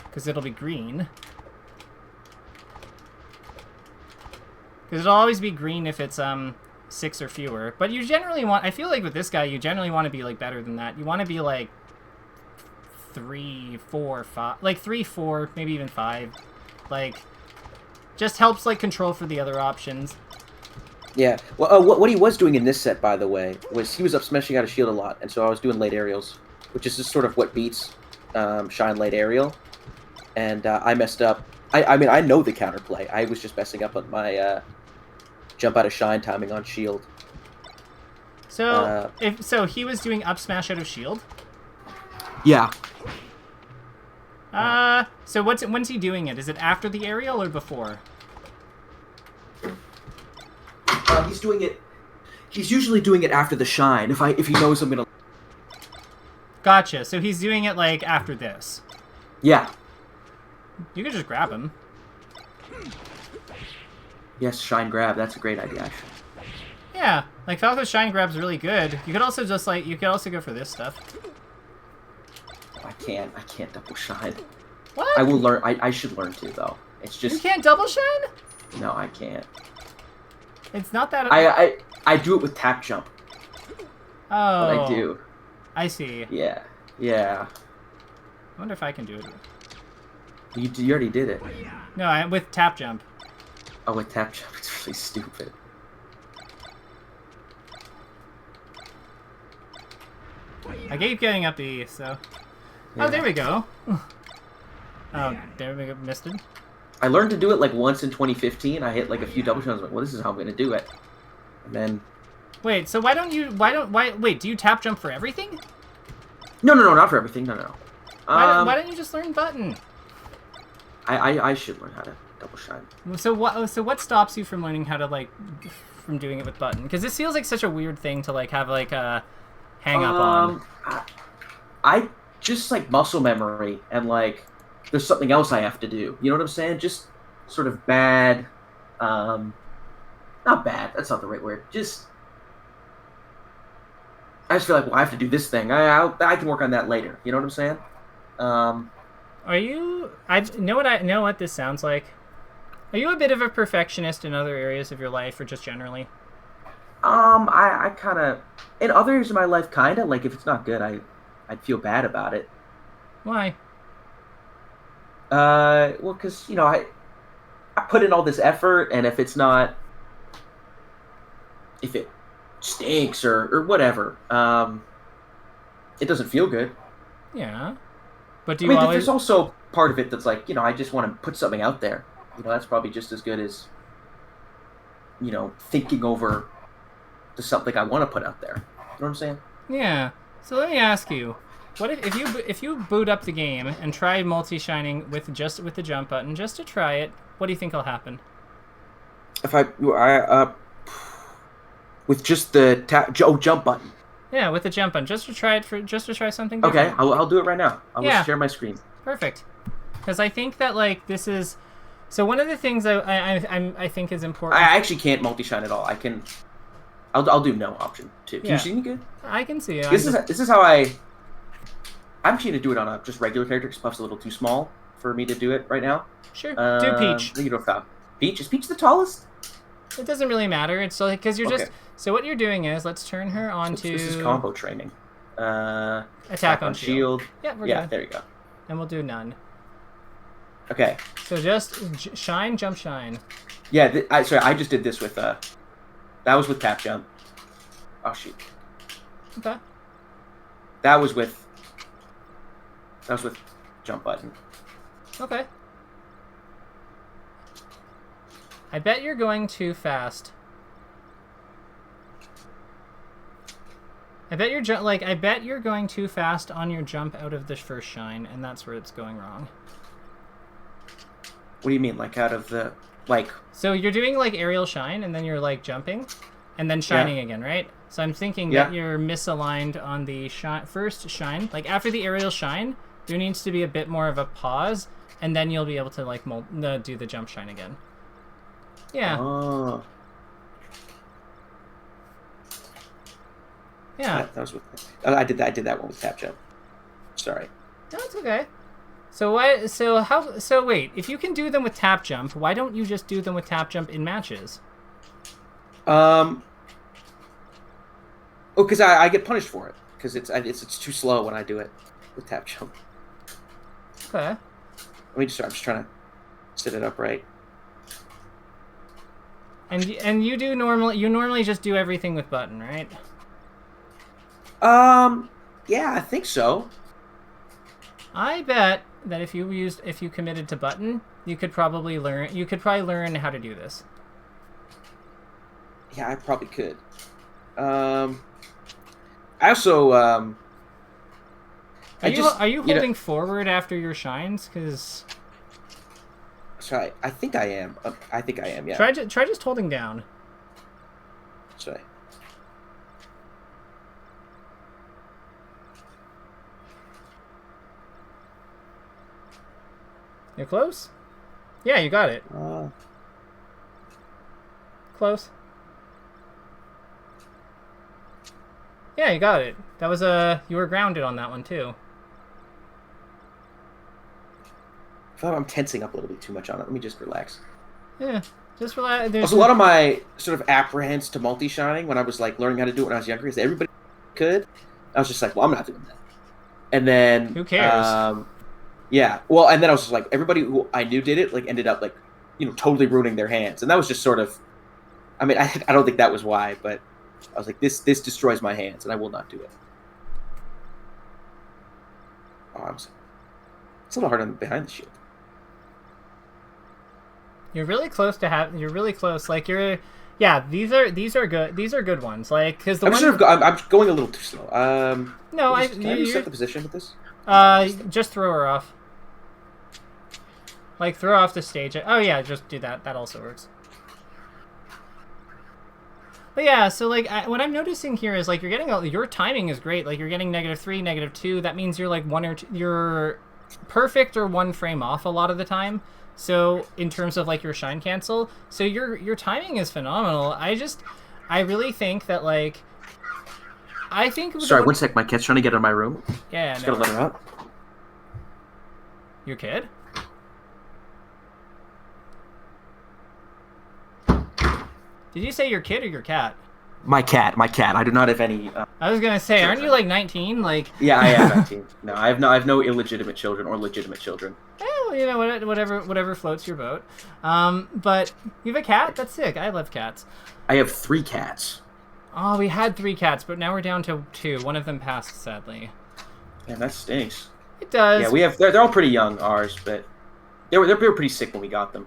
because it'll be green. Because it'll always be green if it's 6 or fewer. But you generally want, I feel like with this guy, you generally want to be like better than that. You want to be like 3, 4, 5, like 3, 4, maybe even 5. Like, just helps like control for the other options. Yeah. Well, what he was doing in this set, by the way, was he was up smashing out of shield a lot, and so I was doing late aerials, which is just sort of what beats Shine late aerial. And I messed up. I mean, I know the counterplay. I was just messing up on my jump out of Shine timing on shield. So so he was doing up smash out of shield? Yeah. So when's he doing it? Is it after the aerial or before? He's doing it. He's usually doing it after the Shine. If he knows I'm gonna. Gotcha. So he's doing it like after this. Yeah. You could just grab him. Yes, Shine grab. That's a great idea, actually. Yeah, like Falco's Shine grab's really good. You could also just like, you could also go for this stuff. I can't double Shine. What? I will learn. I should learn to though. It's just. You can't double Shine? No, I can't. It's not that. I do it with tap jump. Oh. But I do. I see. Yeah. Yeah. I wonder if I can do it. You already did it. No, with tap jump. Oh, with tap jump, it's really stupid. I keep getting up the E, so. Yeah. Oh, there we go. Oh, there we go. Missed it. I learned to do it like once in 2015. I hit like a few double shots. I was like, well, this is how I'm gonna do it. And then. Wait. So wait? Do you tap jump for everything? No, not for everything. No. Why don't you just learn button? I should learn how to double shine. So what stops you from learning how to like from doing it with button? Because this feels like such a weird thing to like have like a hang up on. I just like muscle memory and like there's something else I have to do. You know what I'm saying? Just sort of bad. Not bad. That's not the right word. Just. I just feel like, well, I have to do this thing. I can work on that later. You know what I'm saying? Are you? I know what this sounds like. Are you a bit of a perfectionist in other areas of your life, or just generally? I kind of, in other areas of my life, kind of like if it's not good, I'd feel bad about it. Why? Well, because you know I put in all this effort, and if it's not, if it stinks or whatever, it doesn't feel good. Yeah. But do you always... there's also part of it that's like, you know, I just want to put something out there. You know, that's probably just as good as, you know, thinking over to something I want to put out there. You know what I'm saying? Yeah. So let me ask you, what if you boot up the game and try multi-shining with the jump button just to try it? What do you think will happen? If I with just the jump button. Yeah, with the jump button, just to try something different. Okay, I'll do it right now. I'll share my screen. Perfect. Because I think that like this is, so one of the things I think is important. I actually can't multi-shine at all. I'll do no option too. Can you see me good? I can see it. This is how I'm actually gonna do it on a just regular character because Puff's a little too small for me to do it right now. Sure. Do Peach. You know, Peach, is Peach the tallest? It doesn't really matter. It's like because you're just. So what you're doing is let's turn her onto. This is combo training. Attack on shield. Yeah, good. There you go. And we'll do none. Okay. So just shine, jump, shine. Yeah, sorry, I just did this with that was with tap jump. Oh shoot. Okay. That was with jump button. Okay. I bet you're going too fast. I bet you're going too fast on your jump out of the first shine, and that's where it's going wrong. What do you mean, like out of the? Like... So you're doing, like, aerial shine, and then you're, like, jumping, and then shining again, right? So I'm thinking that you're misaligned on the first shine. Like, after the aerial shine, there needs to be a bit more of a pause, and then you'll be able to, like, do the jump shine again. Yeah. Oh. Yeah. That was with... I did that one with tap jump. Sorry. No, it's okay. So why? So wait. If you can do them with tap jump, why don't you just do them with tap jump in matches? Oh, because I get punished for it because it's too slow when I do it with tap jump. Okay. I'm just trying to set it up right. And you normally just do everything with button, right? Yeah, I think so. I bet that if you committed to button, you could probably learn how to do this. Yeah, I probably could. I also Are you holding forward after your shines? Because sorry, I think I am. Yeah. Try just holding down. Sorry. You're close? Yeah, you got it. Close. Yeah, you got it. That was you were grounded on that one too. I thought I'm tensing up a little bit too much on it. Let me just relax. Yeah, just relax. There's a lot of my sort of apprehense to multi-shining when I was like learning how to do it when I was younger, because everybody could. I was just like, well, I'm not doing that. And then who cares? Yeah. Well, and then I was just like, everybody who I knew did it, like, ended up, like, totally ruining their hands. And that was just sort of, I mean, I don't think that was why, but I was like, this destroys my hands, and I will not do it. Oh, it's a little hard on behind the shield. You're really close to you're really close. Like, yeah, these are good. These are good ones. Like, because I'm going a little too slow. No, can I reset the position with this? Just throw her off. Like, throw off the stage. Oh, yeah, just do that. That also works. But yeah, so, like, what I'm noticing here is, like, you're getting... your timing is great. Like, you're getting -3, -2. That means you're, like, you're perfect or one frame off a lot of the time. So, in terms of, like, your shine cancel. So, your timing is phenomenal. I really think that, like... Sorry, one sec. My cat's trying to get out of my room. Yeah, just gotta let her out. Your kid? Did you say your kid or your cat? My cat. I do not have any. I was gonna say, aren't you like 19? Like. Yeah, I am 19. No, I have no illegitimate children or legitimate children. Well, whatever floats your boat. But you have a cat? That's sick. I love cats. I have 3 cats. Oh, we had 3 cats, but now we're down to 2. One of them passed, sadly. Yeah, that stinks. It does. Yeah, we have. They're all pretty young, ours, but they were pretty sick when we got them.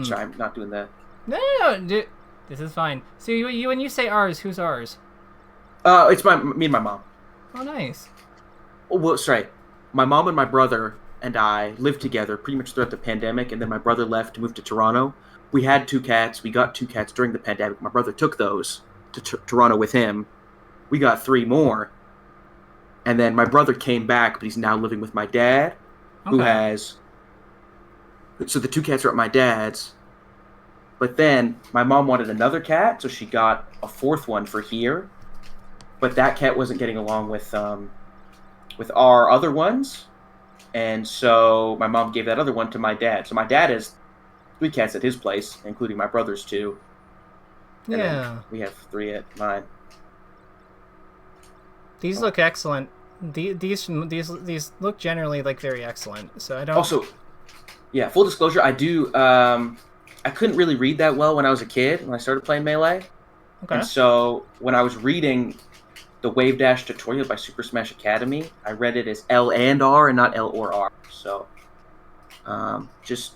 Sorry, I'm not doing that. No. This is fine. So when you say ours, who's ours? It's me and my mom. Oh, nice. Oh, well, sorry. My mom and my brother and I lived together pretty much throughout the pandemic, and then my brother left to move to Toronto. We had 2 cats. We got 2 cats during the pandemic. My brother took those to Toronto with him. We got 3 more. And then my brother came back, but he's now living with my dad, who has... So the 2 cats are at my dad's. But then my mom wanted another cat, so she got a 4th one for here. But that cat wasn't getting along with our other ones. And so my mom gave that other one to my dad. So my dad has 3 cats at his place, including my brother's 2. And then we have 3 at mine. These look excellent. These look generally like very excellent. So I don't. Also, yeah, full disclosure, I do. I couldn't really read that well when I was a kid when I started playing Melee. Okay. And so when I was reading the Wave Dash tutorial by Super Smash Academy, I read it as L and R and not L or R. So just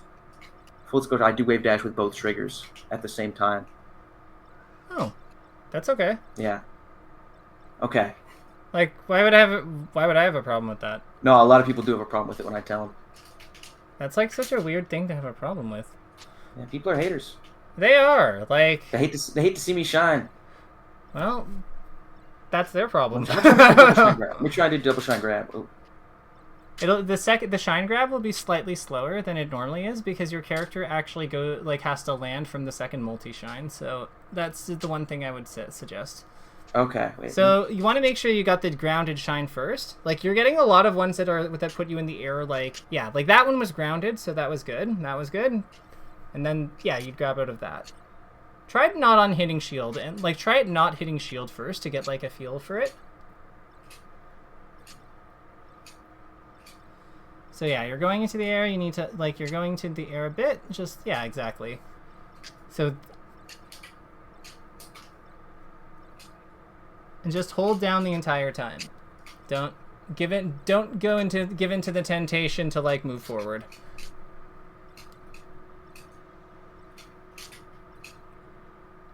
full disclosure, I do Wave Dash with both triggers at the same time. Oh, that's okay. Yeah. Okay. Like, why would I have a problem with that? No, a lot of people do have a problem with it when I tell them. That's like such a weird thing to have a problem with. Yeah, people are haters. They are. Like, they hate to see me shine. Well, that's their problem. Let me try to do double shine grab. Ooh. The shine grab will be slightly slower than it normally is because your character actually has to land from the second multi shine. So that's the one thing I would suggest. Okay. So you want to make sure you got the grounded shine first. Like, you're getting a lot of ones that put you in the air. Like, yeah, like that one was grounded, so that was good. That was good. And then, yeah, you'd grab out of that. Try it not on hitting shield, and like try it not hitting shield first to get like a feel for it. So yeah, you're going into the air. You need to you're going to the air a bit. Just yeah, exactly. So. And just hold down the entire time. Don't give into the temptation to like move forward.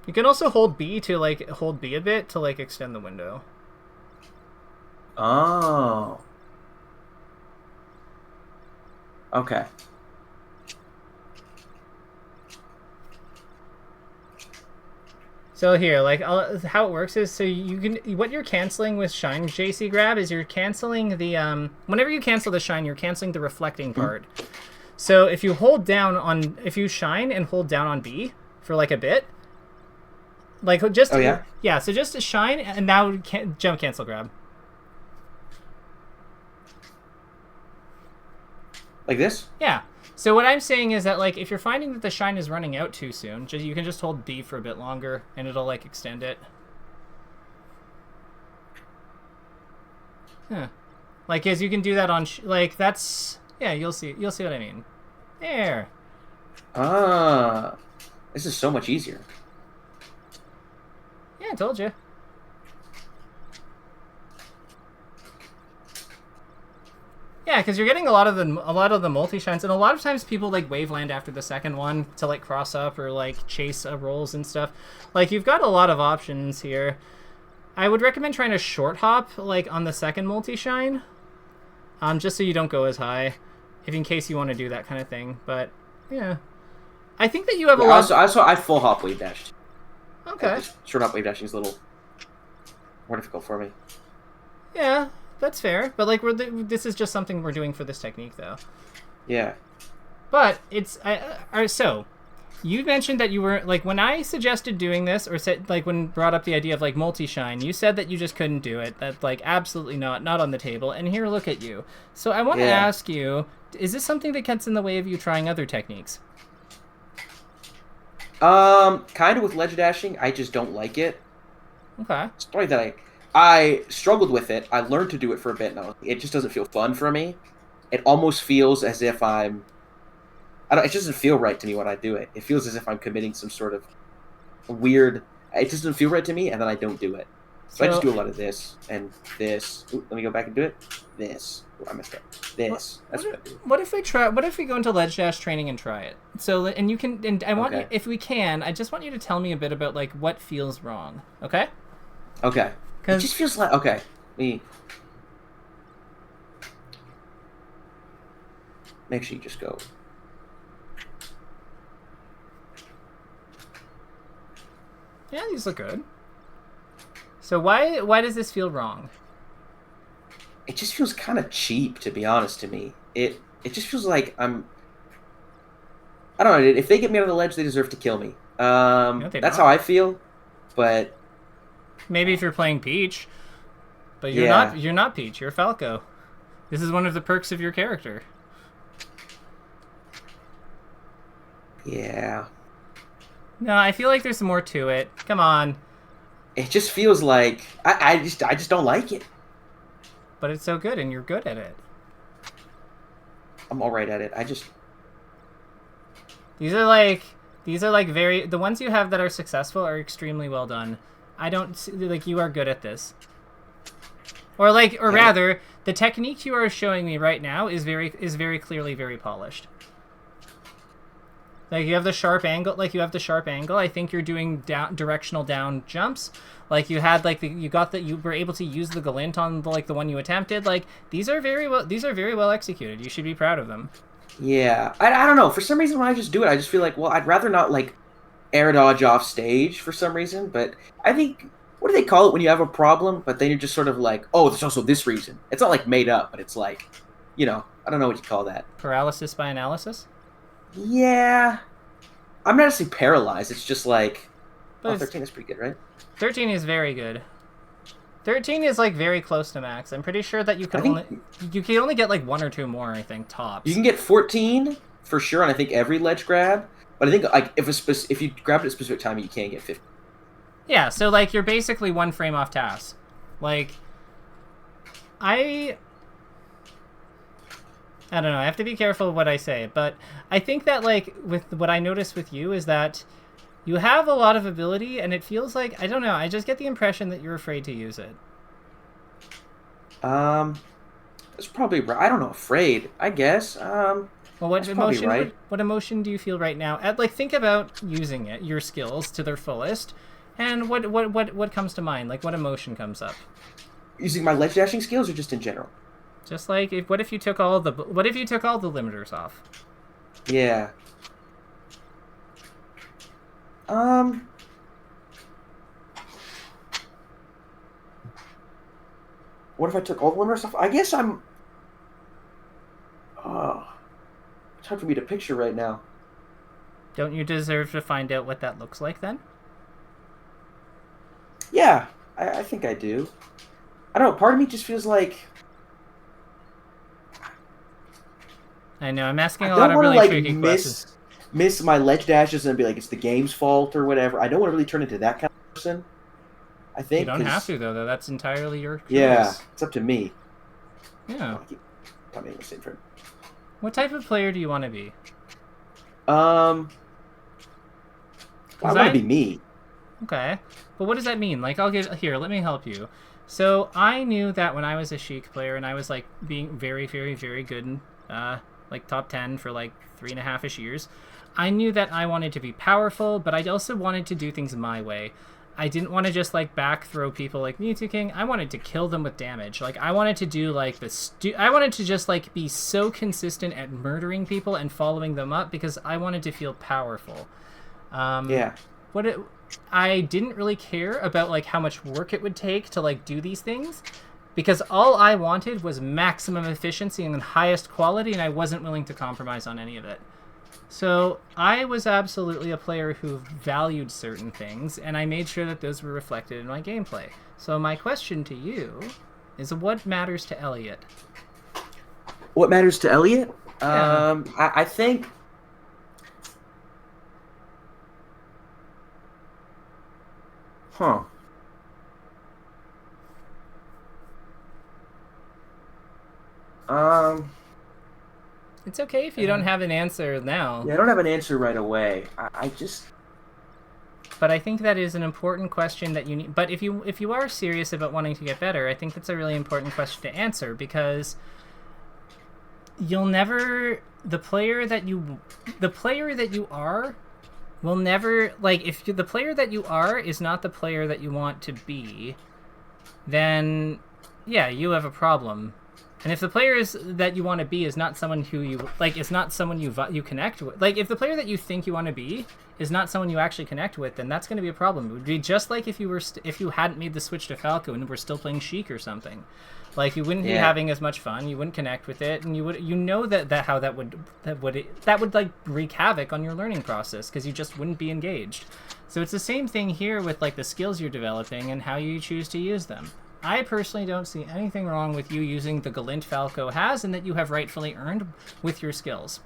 You can also hold B a bit to like extend the window. Oh. Okay. So here, how it works is, so you can, what you're canceling with shine JC grab is you're canceling the, whenever you cancel the shine, you're canceling the reflecting part. So if you if you shine and hold down on B for like a bit, like just, yeah, so just shine and now jump cancel grab. Like this? Yeah. So what I'm saying is that, like, if you're finding that the shine is running out too soon, you can just hold B for a bit longer, and it'll, like, extend it. Huh. Like, as you can do that on, that's, yeah, you'll see what I mean. There. Ah. This is so much easier. Yeah, I told you. Yeah, because you're getting a lot of the multi shines, and a lot of times people like waveland after the second one to like cross up or like chase rolls and stuff. Like, you've got a lot of options here. I would recommend trying to short hop like on the second multi shine, just so you don't go as high, in case you want to do that kind of thing. But yeah, I think that you have a lot. I full hop wave dashed. Okay. Short hop wave dashing is a little more difficult for me. Yeah. That's fair, but like this is just something we're doing for this technique, though. Yeah. But it's so you mentioned that you were like, when I suggested doing this, or said like when brought up the idea of like multi shine, you said that you just couldn't do it. That like absolutely not on the table. And here, look at you. So I want to ask you, is this something that gets in the way of you trying other techniques? Kind of with ledge dashing, I just don't like it. Okay. It's probably that I struggled with it. I learned to do it for a bit now. It just doesn't feel fun for me. It almost feels as if it just doesn't feel right to me when I do it. It feels as if I'm committing some sort of weird, it just doesn't feel right to me, and then I don't do it. So I just do a lot of this and this. Ooh, let me go back and do it. This. Ooh, I messed up. This. That's what I do. What if we go into ledge dash training and try it? So, and you can, and I want you, if we can, I just want you to tell me a bit about like what feels wrong. Okay? Okay. It just feels like, okay, make sure you just go. Yeah, these look good. So why does this feel wrong? It just feels kind of cheap, to be honest to me. It just feels like I don't know, if they get me on the ledge, they deserve to kill me. That's how I feel, but... Maybe if you're playing Peach, but you're not Peach. You're Falco. This is one of the perks of your character. Yeah. No, I feel like there's more to it. Come on. It just feels like I just don't like it. But it's so good, and you're good at it. I'm all right at it. These are like the ones you have that are successful are extremely well done. I don't see, like, you are good at this. Or rather, the technique you are showing me right now is very clearly very polished. Like, you have the sharp angle. I think you're doing directional down jumps. Like, you had you were able to use the glint on the one you attempted. Like, these are very well executed. You should be proud of them. Yeah, I don't know. For some reason, when I just do it, I just feel like, well, I'd rather not like air dodge off stage for some reason. But I think, what do they call it when you have a problem, but then you're just sort of like, oh, there's also this reason. It's not like made up, but it's like, I don't know what you call that. Paralysis by analysis? Yeah. I'm not necessarily paralyzed. It's just like, 13 is pretty good, right? 13 is very good. 13 is like very close to max. I'm pretty sure that you can only get like 1 or 2 more, I think, tops. You can get 14 for sure on I think every ledge grab, but I think like if you grab it at a specific time, you can get 50. Yeah, so like you're basically 1 frame off task. Like I don't know, I have to be careful what I say, but I think that like with what I noticed with you is that you have a lot of ability, and it feels like, I don't know, I just get the impression that you're afraid to use it. That's probably right. I don't know, afraid, I guess. Well, what emotion? Right. What emotion do you feel right now? Like, think about using it, your skills to their fullest, and what comes to mind? Like, what emotion comes up? Using my ledge dashing skills, or just in general? Just like, what if you took all the limiters off? Yeah. What if I took all the limiters off? I guess I'm... it's hard for me to picture right now. Don't you deserve to find out what that looks like, then? Yeah, I think I do. I don't know, part of me just feels like... I know, I'm asking a lot of really tricky questions. Miss my ledge dashes and be like, it's the game's fault or whatever. I don't want to really turn into that kind of person. I think. You don't have to, though. That's entirely your choice. Yeah, it's up to me. Yeah. What type of player do you want to be? I want to be me. Okay. But what does that mean? Like, let me help you. So, I knew that when I was a Sheik player and I was, like, being very, very, very good in, like, top 10 for, like, 3.5-ish years, I knew that I wanted to be powerful, but I also wanted to do things my way. I didn't want to just, like, back throw people like Mewtwo King. I wanted to kill them with damage. Like, I wanted to do, like, I wanted to just, like, be so consistent at murdering people and following them up because I wanted to feel powerful. Yeah. I didn't really care about, like, how much work it would take to, like, do these things because all I wanted was maximum efficiency and the highest quality, and I wasn't willing to compromise on any of it. So I was absolutely a player who valued certain things, and I made sure that those were reflected in my gameplay. So my question to you is, what matters to Elliot? What matters to Elliot? Yeah. I think... Huh. It's okay if you don't have an answer now. Yeah, I don't have an answer right away. I just... But I think that is an important question that you need. But if you are serious about wanting to get better, I think that's a really important question to answer because you'll never... The player that you are will never... Like, if the player that you are is not the player that you want to be, then, yeah, you have a problem. And if the player that you want to be is not someone who you like, is not someone you connect with, like if the player that you think you want to be is not someone you actually connect with, then that's going to be a problem. It would be just like if you hadn't made the switch to Falco and were still playing Sheik or something. Like you wouldn't be having as much fun, you wouldn't connect with it, and you would that would like wreak havoc on your learning process because you just wouldn't be engaged. So it's the same thing here with like the skills you're developing and how you choose to use them. I personally don't see anything wrong with you using the Galint Falco has and that you have rightfully earned with your skills.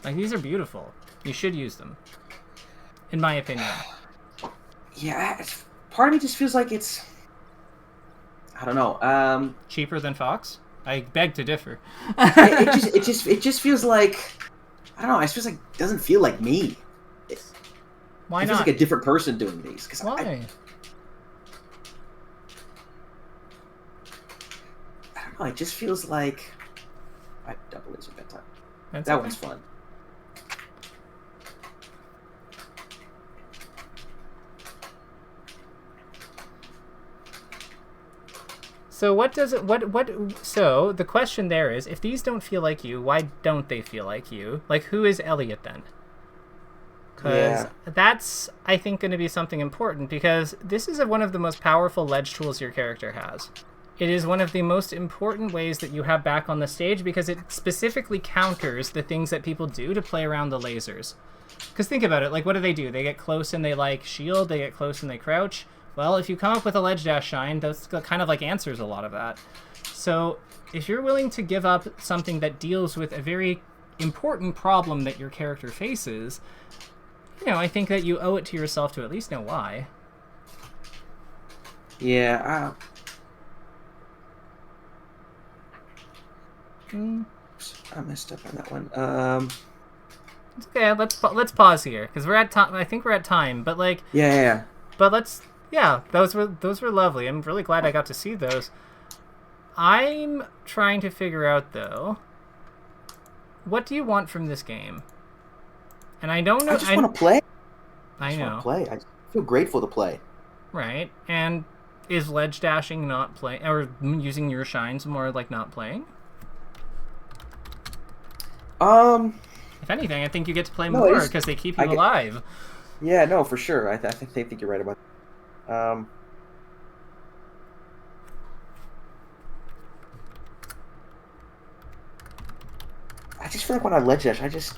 Like, these are beautiful. You should use them. In my opinion. Yeah, part of me just feels like it's... I don't know. Cheaper than Fox? I beg to differ. it just feels like... I don't know, it feels like it doesn't feel like me. Why it feels like a different person doing these. Why? I don't know. It just feels like I double laser bedtime. That okay. one's fun. So what does it? What? So the question there is, if these don't feel like you, why don't they feel like you? Like, who is Elliot then? Because that's, I think, going to be something important, because this is one of the most powerful ledge tools your character has. It is one of the most important ways that you have back on the stage, because it specifically counters the things that people do to play around the lasers. Because think about it, like, what do? They get close and they, like, shield, they get close and they crouch. Well, if you come up with a ledge dash shine, that's kind of, like, answers a lot of that. So if you're willing to give up something that deals with a very important problem that your character faces, you know, I think that you owe it to yourself to at least know why. Yeah, I messed up on that one. It's okay. Let's pause here, because we're at time. I think we're at time, but like. Yeah. But let's. Yeah, those were lovely. I'm really glad I got to see those. I'm trying to figure out though. What do you want from this game? And I don't know. I just want to play. I know. Want to play. I feel grateful to play. Right. And is ledge dashing not playing, or using your shines more like not playing? If anything, I think you get to play more because they keep you alive. Yeah, no, for sure. I think you're right about that. I just feel like when I ledge dash, I don't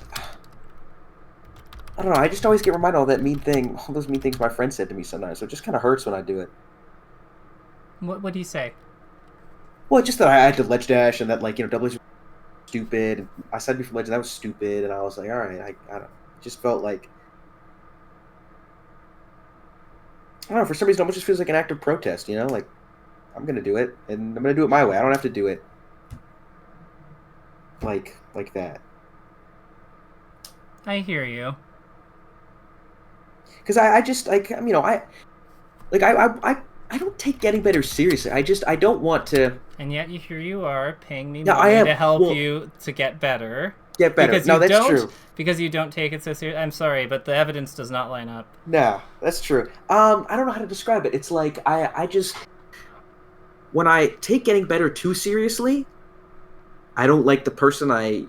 know. I just always get reminded of all those mean things my friend said to me sometimes. So it just kind of hurts when I do it. What do you say? Well, just that I had to ledge dash and that, like, you know, double stupid. And I said before ledge, that was stupid, and I was like, all right, I don't know. It just felt like, I don't know, for some reason, it almost just feels like an act of protest, you know? Like, I'm going to do it, and I'm going to do it my way. I don't have to do it like that. I hear you. Because I just, like, you know, I don't take getting better seriously. I don't want to. And yet here you are paying me money to help you to get better. Get better. No, that's true. Because you don't take it so seriously. I'm sorry, but the evidence does not line up. No, that's true. I don't know how to describe it. It's like I just, when I take getting better too seriously, I don't like the person I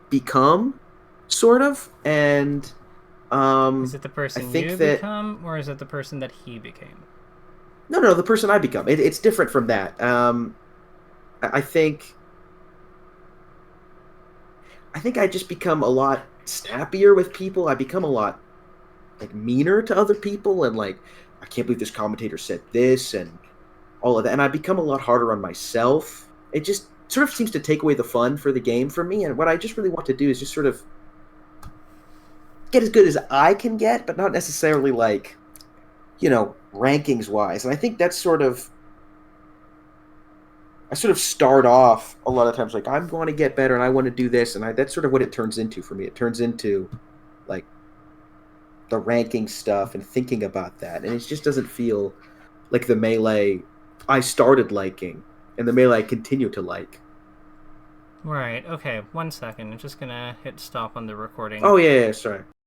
become, sort of. And is it the person you become, or is it the person that he became? No, the person I become. It's different from that. I think I just become a lot snappier with people. I become a lot, like, meaner to other people, and, like, I can't believe this commentator said this and all of that. And I become a lot harder on myself. It just sort of seems to take away the fun for the game for me. And what I just really want to do is just sort of get as good as I can get, but not necessarily, like, you know, rankings wise. And I think that's sort of, I sort of start off a lot of times like, I'm going to get better and I want to do this, and that's sort of what it turns into for me. It turns into, like, the ranking stuff and thinking about that, and it just doesn't feel like the Melee I started liking and the Melee I continue to like. Right. Okay. 1 second. I'm just gonna hit stop on the recording. Oh yeah, sorry.